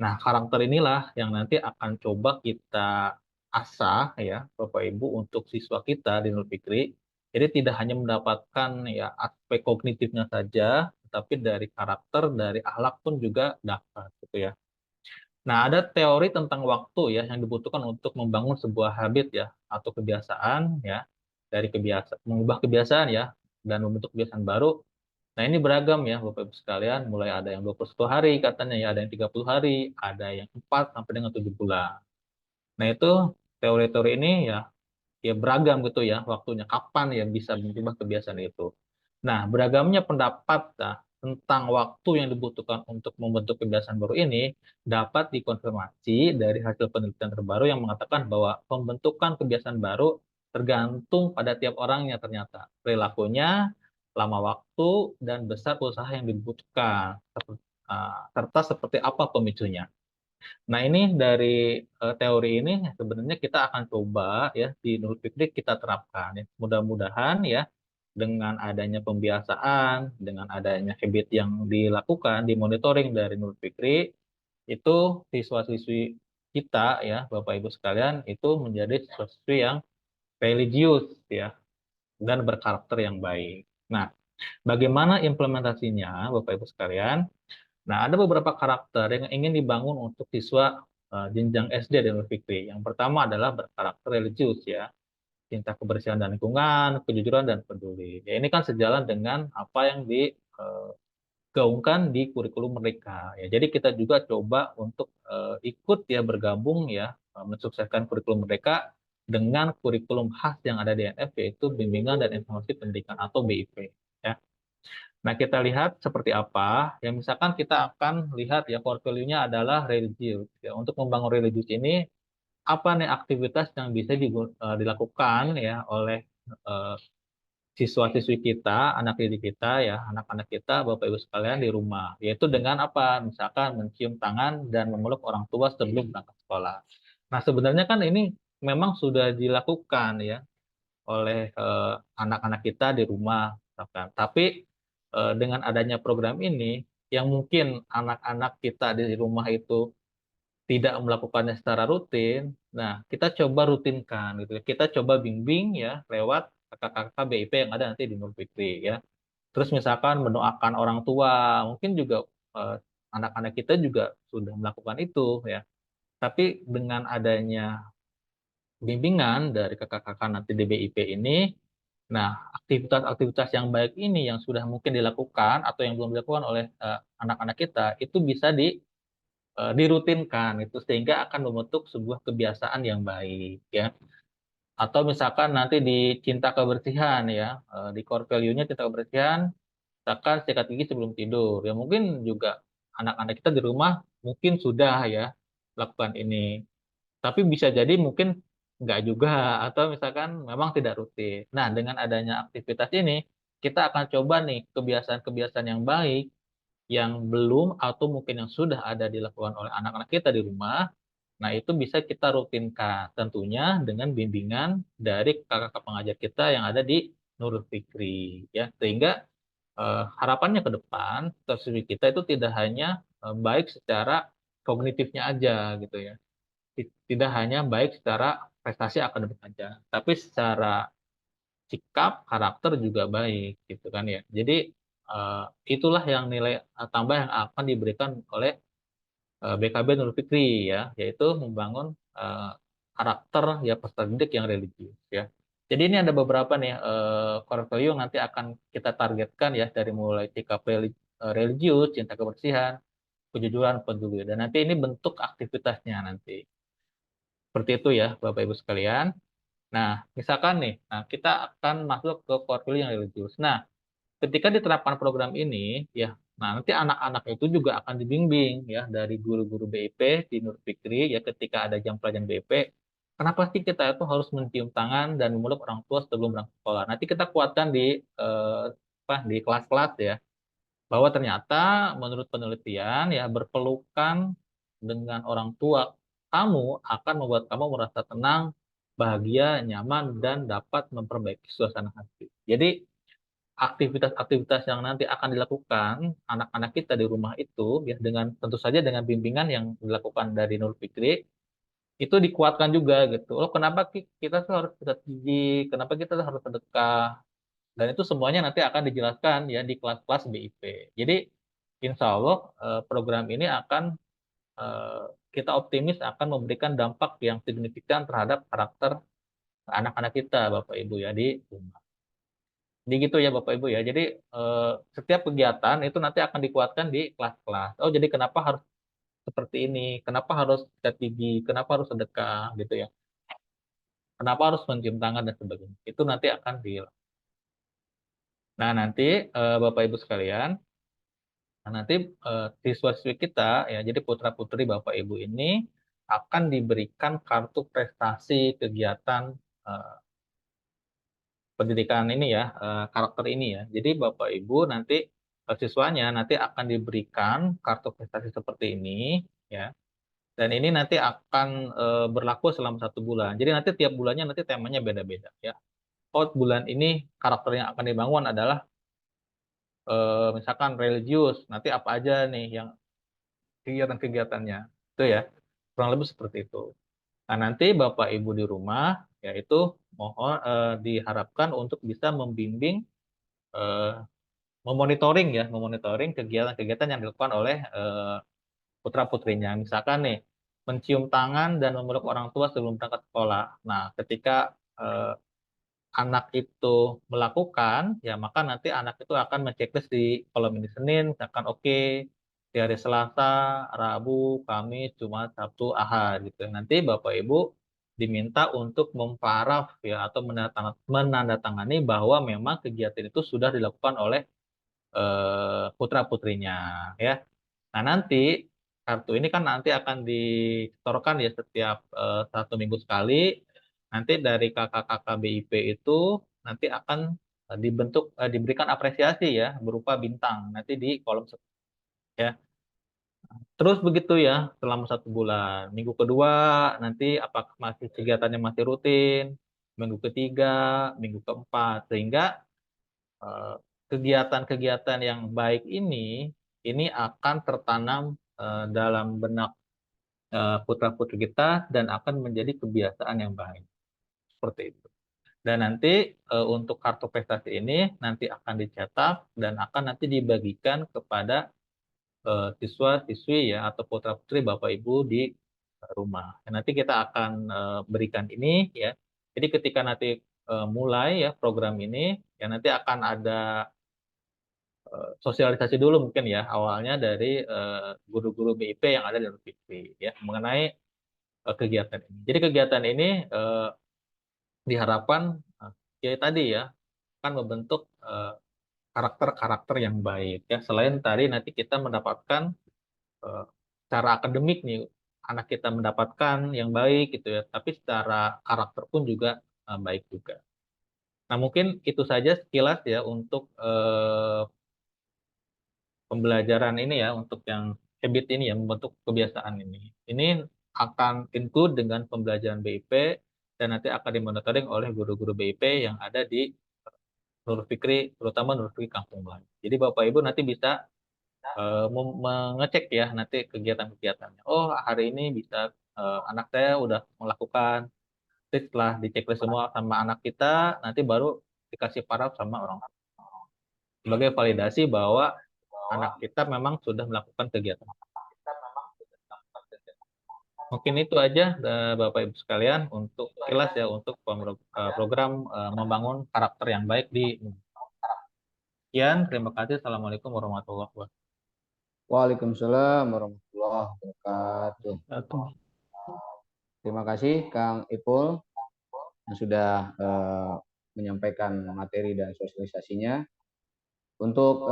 Nah, karakter inilah yang nanti akan coba kita asah ya, Bapak Ibu untuk siswa kita di Nurul Fikri. Jadi tidak hanya mendapatkan ya aspek kognitifnya saja, tetapi dari karakter, dari akhlak pun juga dapat gitu ya. Nah, ada teori tentang waktu ya yang dibutuhkan untuk membangun sebuah habit ya atau kebiasaan ya dari mengubah kebiasaan ya dan membentuk kebiasaan baru. Nah, ini beragam ya Bapak Ibu sekalian, mulai ada yang 21 hari katanya ya, ada yang 30 hari, ada yang 4 sampai dengan 7 bulan. Nah, itu teori-teori ini ya beragam gitu ya waktunya kapan ya bisa mengubah kebiasaan itu. Nah, beragamnya pendapat tentang waktu yang dibutuhkan untuk membentuk kebiasaan baru ini dapat dikonfirmasi dari hasil penelitian terbaru yang mengatakan bahwa pembentukan kebiasaan baru tergantung pada tiap orangnya ternyata. Perilakunya, lama waktu, dan besar usaha yang dibutuhkan, serta seperti apa pemicunya. Nah, ini dari teori ini sebenarnya kita akan coba ya di Nurul Fikri kita terapkan ya. Mudah-mudahan ya dengan adanya pembiasaan, dengan adanya habit yang dilakukan, dimonitoring dari Nurul Fikri, itu siswa-siswi kita ya Bapak Ibu sekalian itu menjadi siswa-siswi yang religius ya dan berkarakter yang baik. Nah, bagaimana implementasinya Bapak Ibu sekalian? Nah, ada beberapa karakter yang ingin dibangun untuk siswa jenjang SD dan Fikri. Yang pertama adalah berkarakter religius ya, cinta kebersihan dan lingkungan, kejujuran dan peduli. Ya, ini kan sejalan dengan apa yang digaungkan di kurikulum mereka. Ya, jadi kita juga coba untuk ikut ya bergabung ya mensukseskan kurikulum mereka dengan kurikulum khas yang ada di NF yaitu Bimbingan dan Informasi Pendidikan atau BIP. Ya. Nah, kita lihat seperti apa. Ya, misalkan kita akan lihat ya portfolionya adalah religius. Ya, untuk membangun religius ini, apa nih aktivitas yang bisa dilakukan ya oleh eh, siswa-siswi kita, anak didik kita ya, anak-anak kita, Bapak Ibu sekalian di rumah. Yaitu dengan apa? Misalkan mencium tangan dan memeluk orang tua sebelum berangkat sekolah. Nah, sebenarnya kan ini memang sudah dilakukan ya oleh anak-anak kita di rumah, misalkan. Tapi dengan adanya program ini, yang mungkin anak-anak kita di rumah itu tidak melakukannya secara rutin, nah kita coba rutinkan gitu ya. Kita coba bimbing ya lewat kakak-kakak BIP yang ada nanti di Nur Fikri ya. Terus misalkan mendoakan orang tua, mungkin juga anak-anak kita juga sudah melakukan itu ya. Tapi dengan adanya bimbingan dari kakak-kakak nanti di BIP ini, nah aktivitas-aktivitas yang baik ini yang sudah mungkin dilakukan atau yang belum dilakukan oleh anak-anak kita itu bisa dirutinkan itu sehingga akan membentuk sebuah kebiasaan yang baik ya. Atau misalkan nanti di cinta kebersihan ya, di core value-nya cinta kebersihan, misalkan sikat gigi sebelum tidur. Ya mungkin juga anak-anak kita di rumah mungkin sudah ya lakukan ini. Tapi bisa jadi mungkin enggak juga atau misalkan memang tidak rutin. Nah, dengan adanya aktivitas ini, kita akan coba nih kebiasaan-kebiasaan yang baik yang belum atau mungkin yang sudah ada dilakukan oleh anak-anak kita di rumah. Nah, itu bisa kita rutinkan tentunya dengan bimbingan dari kakak-kakak pengajar kita yang ada di Nurul Fikri ya. Sehingga harapannya ke depan siswi kita itu tidak hanya baik secara kognitifnya aja gitu ya, tidak hanya baik secara prestasi akademik saja, tapi secara sikap, karakter juga baik, gitu kan ya. Jadi itulah yang nilai tambah yang akan diberikan oleh BKB Nurul Fikri ya, yaitu membangun karakter ya peserta didik yang religius ya. Jadi ini ada beberapa nih core value yang nanti akan kita targetkan ya dari mulai sikap religius, cinta kebersihan, kejujuran, peduli, dan nanti ini bentuk aktivitasnya nanti. Seperti itu ya, Bapak Ibu sekalian. Nah, misalkan nih, nah kita akan masuk ke kurikulum yang religius. Nah, ketika diterapkan program ini, ya, nah nanti anak-anak itu juga akan dibimbing ya dari guru-guru BIP di Nur Fikri ya ketika ada jam pelajaran BIP. Kenapa sih kita itu harus mencium tangan dan memeluk orang tua sebelum berangkat sekolah? Nanti kita kuatkan di di kelas-kelas ya bahwa ternyata menurut penelitian ya berpelukan dengan orang tua kamu akan membuat kamu merasa tenang, bahagia, nyaman, dan dapat memperbaiki suasana hati. Jadi aktivitas-aktivitas yang nanti akan dilakukan anak-anak kita di rumah itu ya dengan tentu saja dengan bimbingan yang dilakukan dari Nur Fikri itu dikuatkan juga gitu. Oh, kenapa kita tuh harus sikat gigi? Kenapa kita tuh harus sedekah? Dan itu semuanya nanti akan dijelaskan ya di kelas-kelas BIP. Jadi insya Allah program ini akan eh, kita optimis akan memberikan dampak yang signifikan terhadap karakter anak-anak kita, Bapak Ibu ya di rumah. Jadi gitu ya Bapak Ibu ya. Jadi setiap kegiatan itu nanti akan dikuatkan di kelas-kelas. Oh jadi kenapa harus seperti ini? Kenapa harus sikat gigi? Kenapa harus sedekah gitu ya? Kenapa harus mencium tangan dan sebagainya? Itu nanti akan di. Nah nanti Bapak Ibu sekalian, nah, nanti siswa-siswi kita ya, jadi putra-putri Bapak Ibu ini akan diberikan kartu prestasi kegiatan eh, pendidikan ini ya, karakter ini ya. Jadi Bapak Ibu nanti siswanya nanti akan diberikan kartu prestasi seperti ini ya. Dan ini nanti akan berlaku selama 1 bulan. Jadi nanti tiap bulannya nanti temanya beda-beda ya. Oh bulan ini karakter yang akan dibangun adalah misalkan religius. Nanti apa aja nih yang kegiatan-kegiatannya itu ya. Kurang lebih seperti itu. Nah, nanti Bapak Ibu di rumah yaitu mohon diharapkan untuk bisa membimbing eh, memonitoring ya, memonitoring kegiatan-kegiatan yang dilakukan oleh putra-putrinya. Misalkan nih, mencium tangan dan memeluk orang tua sebelum berangkat sekolah. Nah, ketika eh, anak itu melakukan, ya maka nanti anak itu akan menceklis di kolom ini Senin, misalkan oke, di hari Selasa, Rabu, Kamis, Jumat, Sabtu, Ahad gitu. Nanti Bapak Ibu diminta untuk memparaf ya atau menandatangani bahwa memang kegiatan itu sudah dilakukan oleh putra-putrinya ya. Nah, nanti kartu ini kan nanti akan disetorkan ya setiap 1 minggu sekali. Nanti dari kakak-kakak BIP itu nanti akan diberikan apresiasi ya berupa bintang nanti di kolom ya. Terus begitu ya selama 1 bulan. Minggu kedua nanti apakah masih kegiatannya masih rutin, minggu ketiga, minggu keempat sehingga eh, kegiatan-kegiatan yang baik ini akan tertanam dalam benak putra-putri kita dan akan menjadi kebiasaan yang baik. Seperti itu. Dan nanti untuk kartu prestasi ini nanti akan dicetak dan akan nanti dibagikan kepada siswa-siswi ya atau putra-putri Bapak Ibu di rumah. Dan nanti kita akan berikan ini ya. Jadi ketika nanti mulai ya program ini ya nanti akan ada sosialisasi dulu mungkin ya awalnya dari guru-guru BIP yang ada di UPI ya mengenai kegiatan ini. Jadi kegiatan ini diharapkan ya tadi ya akan membentuk karakter-karakter yang baik ya. Selain tadi nanti kita mendapatkan eh, secara akademik nih anak kita mendapatkan yang baik gitu ya, tapi secara karakter pun juga baik juga. Nah, mungkin itu saja sekilas ya untuk pembelajaran ini ya untuk yang habit ini ya membentuk kebiasaan ini. Ini akan include dengan pembelajaran BIP dan nanti akan dimonitoring oleh guru-guru BIP yang ada di Nur Fikri, terutama Nur Fikri Kampung Melayu. Jadi Bapak Ibu nanti bisa mengecek ya nanti kegiatan-kegiatannya. Oh hari ini bisa anak saya udah melakukan, setelah diceklis semua sama anak kita, nanti baru dikasih paraf sama orang tua. Sebagai validasi bahwa anak kita memang sudah melakukan kegiatan. Mungkin itu aja Bapak Ibu sekalian untuk kilas ya untuk program membangun karakter yang baik di. Sekian, terima kasih. Assalamualaikum warahmatullahi wabarakatuh. Waalaikumsalam warahmatullahi wabarakatuh. Atau Terima kasih Kang Ipul yang sudah menyampaikan materi dan sosialisasinya. Untuk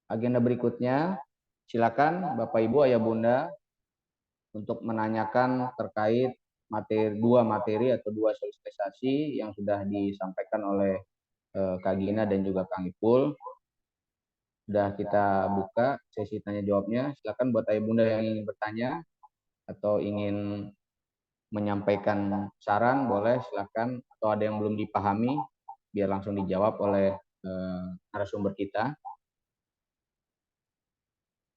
agenda berikutnya, silakan Bapak Ibu Ayah Bunda untuk menanyakan terkait dua materi atau dua sosialisasi yang sudah disampaikan oleh Kak Gina dan juga Kang Ipul. Sudah kita buka sesi tanya jawabnya. Silakan buat Ayah Bunda yang ingin bertanya atau ingin menyampaikan saran, boleh silakan. Atau ada yang belum dipahami, biar langsung dijawab oleh narasumber kita.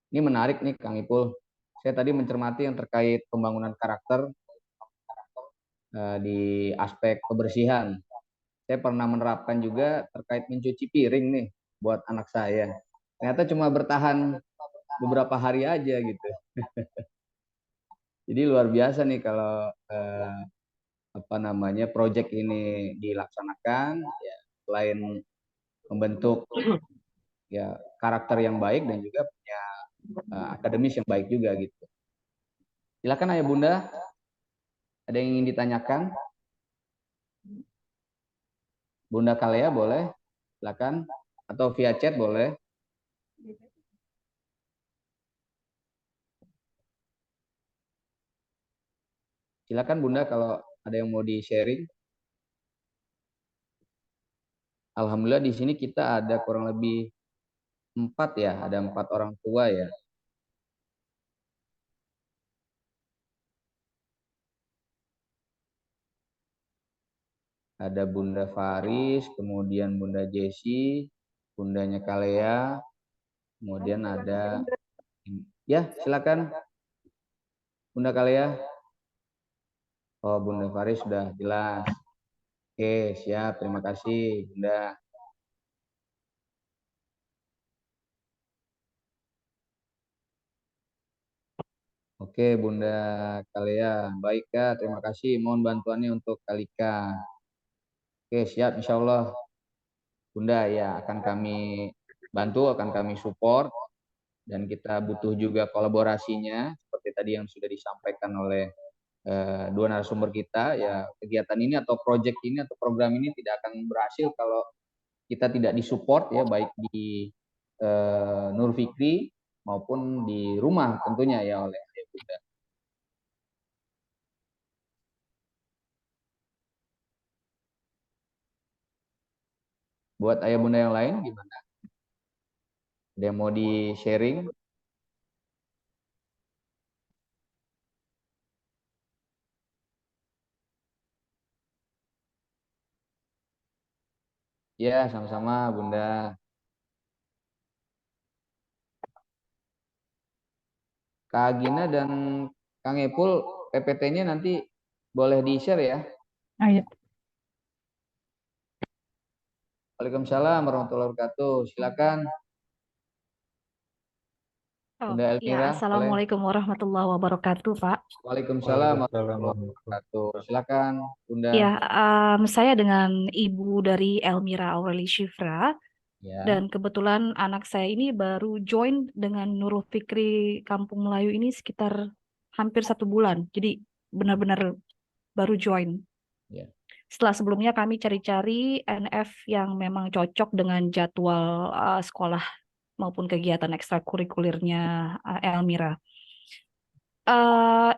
Ini menarik nih Kang Ipul. Saya tadi mencermati yang terkait pembangunan karakter di aspek kebersihan. Saya pernah menerapkan juga terkait mencuci piring nih buat anak saya. Ternyata cuma bertahan beberapa hari aja gitu. Jadi luar biasa nih kalau proyek ini dilaksanakan, ya, selain membentuk ya karakter yang baik dan juga punya akademis yang baik juga gitu. Silakan Ayah Bunda, ada yang ingin ditanyakan? Bunda Kalea boleh, silakan, atau via chat boleh. Silakan Bunda kalau ada yang mau di-sharing. Alhamdulillah di sini kita ada kurang lebih 4 ya, ada 4 orang tua ya. Ada Bunda Faris, kemudian Bunda Jessi, Bundanya Kalea, kemudian ada, ya silakan Bunda Kalea. Oh, Bunda Faris sudah jelas. Oke, siap. Terima kasih, Bunda. Oke, Bunda Kalea. Baik, Kak. Terima kasih. Mohon bantuannya untuk Kalika. Oke, siap. Insya Allah, Bunda, ya akan kami bantu, akan kami support. Dan kita butuh juga kolaborasinya, seperti tadi yang sudah disampaikan oleh dua narasumber kita. Ya, kegiatan ini atau proyek ini atau program ini tidak akan berhasil kalau kita tidak disupport ya, baik di Nur Fikri maupun di rumah tentunya ya oleh Ayah Bunda. Buat Ayah Bunda yang lain gimana? Ada yang mau di-sharing? Ya, sama-sama Bunda. Kak Gina dan Kang Epul, PPT-nya nanti boleh di-share ya. Ayo. Waalaikumsalam warahmatullahi wabarakatuh. Silakan. Oh, Bunda ya, Elmira, boleh. Assalamualaikum warahmatullahi wabarakatuh, Pak. Waalaikumsalam warahmatullahi wabarakatuh. Silakan, Bunda. Ya, saya dengan Ibu dari Elmira Aureli Shifra, Ya. dan kebetulan anak saya ini baru join dengan Nurul Fikri Kampung Melayu ini sekitar hampir 1 bulan. Jadi benar-benar baru join. Ya. Setelah sebelumnya kami cari-cari NF yang memang cocok dengan jadwal sekolah maupun kegiatan ekstrakurikulernya Elmira.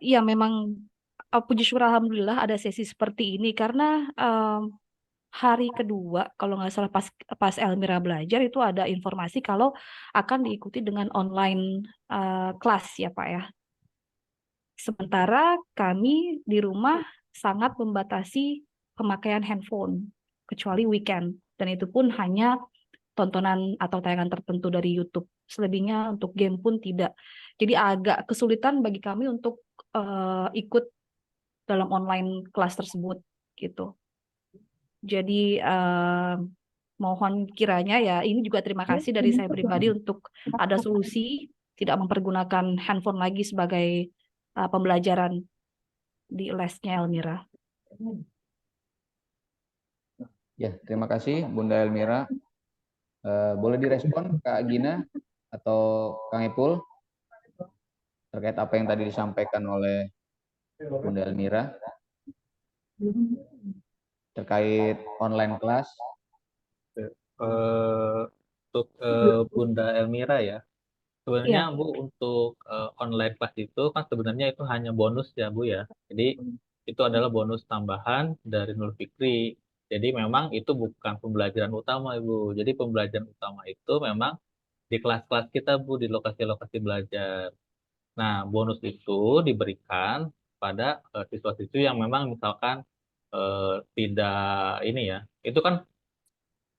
Ya memang puji syukur alhamdulillah ada sesi seperti ini karena hari kedua kalau nggak salah pas Elmira belajar itu ada informasi kalau akan diikuti dengan online kelas ya Pak ya. Sementara kami di rumah sangat membatasi pemakaian handphone kecuali weekend dan itu pun hanya tontonan atau tayangan tertentu dari YouTube. Selebihnya untuk game pun tidak. Jadi agak kesulitan bagi kami untuk ikut dalam online kelas tersebut gitu. Jadi mohon kiranya ya ini juga terima kasih dari saya pribadi untuk ada solusi tidak mempergunakan handphone lagi sebagai pembelajaran di lesnya Elmira. Ya, terima kasih Bunda Elmira. Boleh direspon Kak Gina atau Kang Ipul terkait apa yang tadi disampaikan oleh Bunda Elmira? terkait online kelas. Untuk Bunda Elmira ya, sebenarnya Iya. Bu untuk online class itu kan sebenarnya itu hanya bonus ya Bu ya. Jadi itu adalah bonus tambahan dari Nurul Fikri. Jadi memang itu bukan pembelajaran utama Ibu. Jadi pembelajaran utama itu memang di kelas-kelas kita Bu, di lokasi-lokasi belajar. Nah, bonus itu diberikan pada siswa-siswi yang memang misalkan tidak ini ya. Itu kan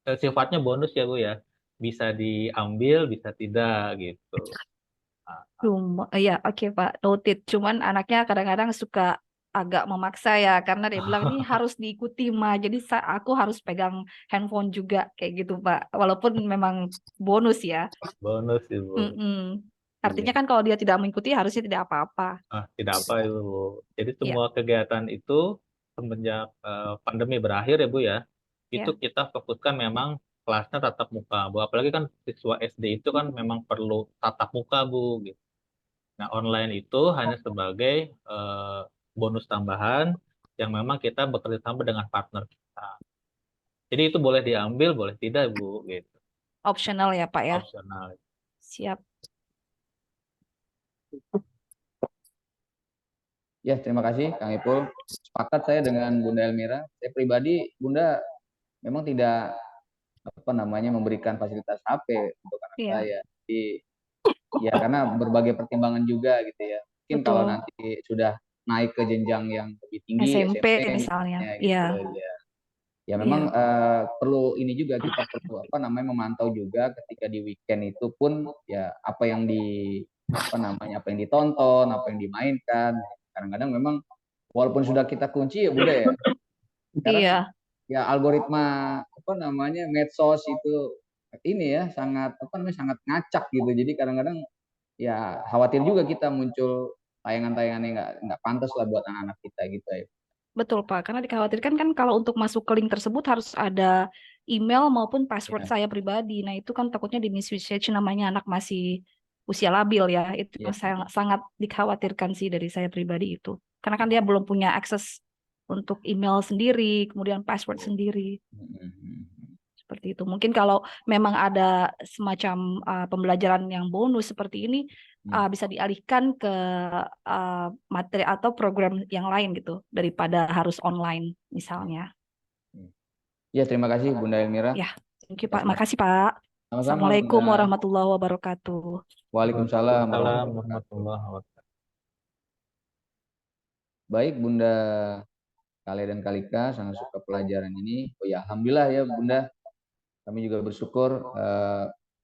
sifatnya bonus ya Bu ya. Bisa diambil, bisa tidak gitu. Nah, Cuma, ya oke Pak, noted. Cuman anaknya kadang-kadang suka agak memaksa ya, karena dia bilang ini harus diikuti Ma. Jadi aku harus pegang handphone juga kayak gitu Pak. Walaupun memang bonus ya. bonus Ibu. Mm-mm. Iya. Artinya kan kalau dia tidak mengikuti harusnya tidak apa-apa. Tidak apa Ibu. Jadi Ya, semua kegiatan itu semenjak pandemi berakhir ya Bu ya, itu ya, kita fokuskan memang kelasnya tatap muka Bu. Apalagi kan siswa SD itu kan memang perlu tatap muka Bu gitu. Nah, online itu hanya sebagai eh, bonus tambahan yang memang kita bekerja sama dengan partner kita. Jadi itu boleh diambil, boleh tidak Bu gitu. optional ya Pak ya. Opsional. Siap. Ya, terima kasih Kang Ipul. Sepakat saya dengan Bunda Elmira. Saya pribadi, Bunda memang tidak memberikan fasilitas HP untuk anak Iya, saya. Jadi ya karena berbagai pertimbangan juga gitu ya. Mungkin kalau betul. nanti sudah naik ke jenjang yang lebih tinggi SMP SMP misalnya. misalnya Iya, gitu ya. Ya memang iya, perlu ini juga kita perlu memantau juga ketika di weekend itu pun ya apa yang apa yang ditonton, apa yang dimainkan. Kadang-kadang memang walaupun sudah kita kunci ya Bunda ya. Sekarang iya. ya algoritma medsos itu ini ya sangat ngacak gitu. Jadi kadang-kadang ya khawatir juga kita muncul tayangan-tayangan yang nggak pantas lah buat anak-anak kita gitu ya. Betul, Pak. Karena dikhawatirkan kan kalau untuk masuk ke link tersebut harus ada email maupun password Ya, saya pribadi. Nah, itu kan takutnya di misuse namanya anak masih usia labil ya. Itu ya. yang sangat, sangat dikhawatirkan sih dari saya pribadi itu. Karena kan dia belum punya akses untuk email sendiri, kemudian password sendiri. Seperti itu. Mungkin kalau memang ada semacam pembelajaran yang bonus seperti ini, bisa dialihkan ke materi atau program yang lain gitu, daripada harus online misalnya. Ya, terima kasih Bunda Elmira Ya, thank you atas Pak. Makasih Pak. sama-sama Assalamualaikum Bunda. warahmatullahi wabarakatuh. Waalaikumsalam Waalaikumsalam warahmatullahi wabarakatuh. warahmatullahi wabarakatuh. Baik Bunda Kale dan Kalika sangat suka pelajaran ini. Oh ya, alhamdulillah ya Bunda. Kami juga bersyukur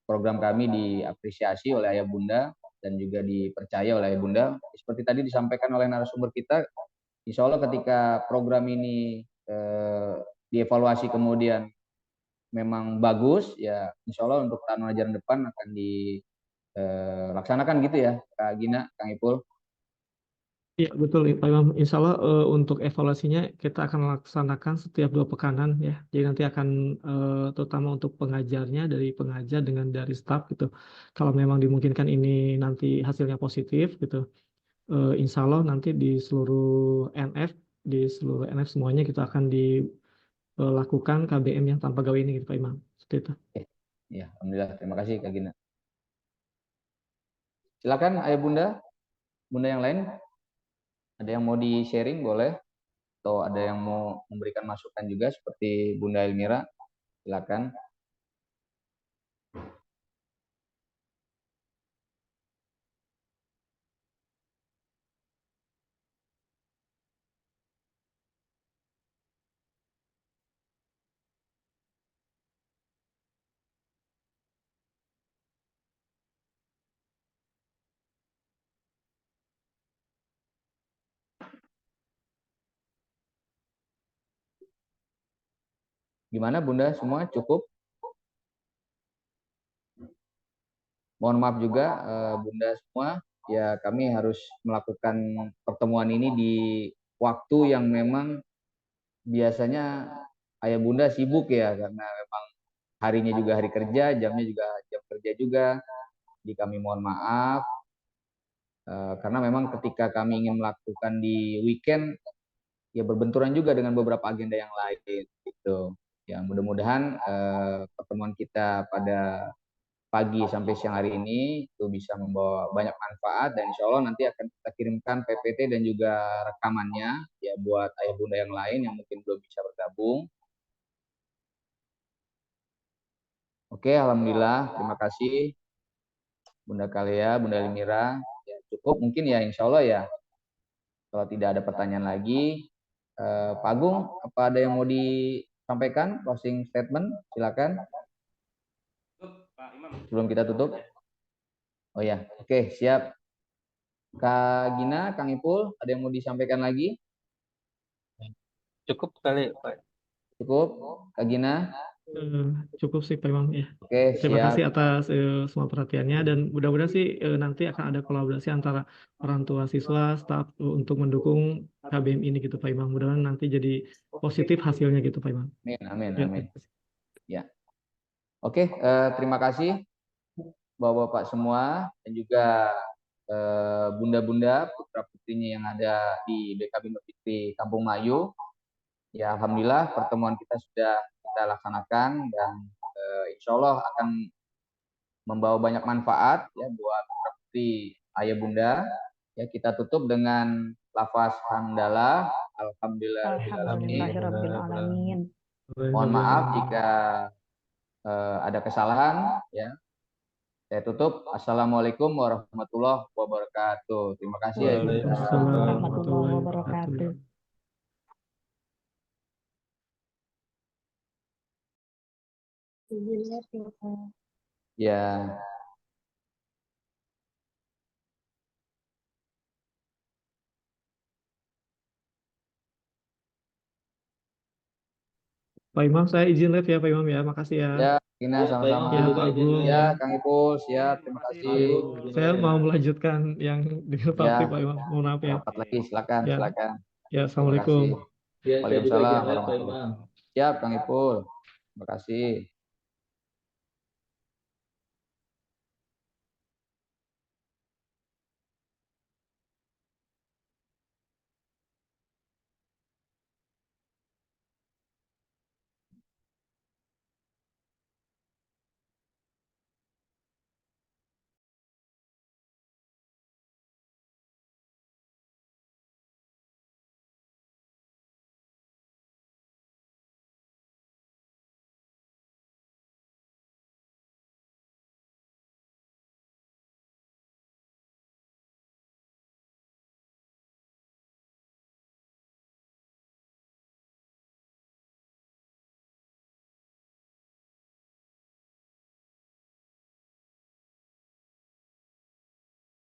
program kami diapresiasi oleh Ayah Bunda dan juga dipercaya oleh Ayah Bunda. Seperti tadi disampaikan oleh narasumber kita, insya Allah ketika program ini dievaluasi kemudian memang bagus, ya insya Allah untuk tahun ajaran depan akan dilaksanakan gitu ya, Kak Gina, Kang Ipul. Iya betul Pak Imam. Insya Allah untuk evaluasinya kita akan laksanakan setiap 2 pekanan ya. Jadi nanti akan terutama untuk pengajarnya dari pengajar dengan dari staf gitu. Kalau memang dimungkinkan ini nanti hasilnya positif gitu, Insya Allah nanti di seluruh NF semuanya kita akan dilakukan KBM yang tanpa gawe ini gitu Pak Imam. Seperti itu. Ya, alhamdulillah. Terima kasih Kak Gina. Silakan Ayah Bunda, Bunda yang lain, ada yang mau di-sharing boleh, atau ada yang mau memberikan masukan juga seperti Bunda Elmira, silakan. Gimana Bunda semua cukup? Mohon maaf juga Bunda semua, ya kami harus melakukan pertemuan ini di waktu yang memang biasanya Ayah Bunda sibuk ya, karena memang harinya juga hari kerja, jamnya juga jam kerja juga. Jadi kami mohon maaf, karena memang ketika kami ingin melakukan di weekend, ya berbenturan juga dengan beberapa agenda yang lain gitu. Ya mudah-mudahan pertemuan kita pada pagi sampai siang hari ini itu bisa membawa banyak manfaat, dan insya Allah nanti akan kita kirimkan PPT dan juga rekamannya ya buat ayah bunda yang lain yang mungkin belum bisa bergabung. Oke, alhamdulillah, terima kasih Bunda Kalia, Bunda Limira. Ya, cukup mungkin ya insya Allah ya. Kalau tidak ada pertanyaan lagi, Pak Agung, apa ada yang mau disampaikan? Closing statement, silakan. Sebelum kita tutup. Oh ya, oke, siap. Kak Gina, Kang Ipul, ada yang mau disampaikan lagi? Cukup sekali, Pak. Cukup, Kak Gina? Cukup sih Pak Imam ya. Oke, Terima siap. kasih atas semua perhatiannya, dan mudah-mudahan sih nanti akan ada kolaborasi antara orang tua siswa, staf untuk mendukung KBM ini gitu Pak Imam. Mudah-mudahan nanti jadi positif hasilnya gitu Pak Imam. Amin, amin, Ya, amin. Ya. Oke, terima kasih Bapak-bapak semua dan juga bunda-bunda, putra-putrinya yang ada di BKB Nur Fikri Kampung Melayu. Ya, alhamdulillah pertemuan kita sudah kita laksanakan, dan insya Allah akan membawa banyak manfaat ya buat putra-putri ayah bunda. Ya, kita tutup dengan lafaz hamdalah, alhamdulillahirobbilalamin. Alhamdulillahirrabbilalamin. Mohon maaf jika ada kesalahan ya. Saya tutup. Assalamualaikum warahmatullahi wabarakatuh. Terima kasih ya Ibu. Waalaikumsalam Warahmatullahi wabarakatuh. Ya. Pak Imam, saya izin live ya Pak Imam ya. Makasih ya. Ya, Gina sama-sama. Ya Pak Agung. Ya, Kang Ipul, siap. Terima kasih. Saya mau melanjutkan yang dengan Pak Ya. Pak Imam. Mohon maaf ya. Rapat lagi, silakan, Ya. silakan. Ya, Terima Assalamualaikum. kasih. Waalaikumsalam warahmatullahi wabarakatuh. Siap, Kang Ipul. Terima kasih.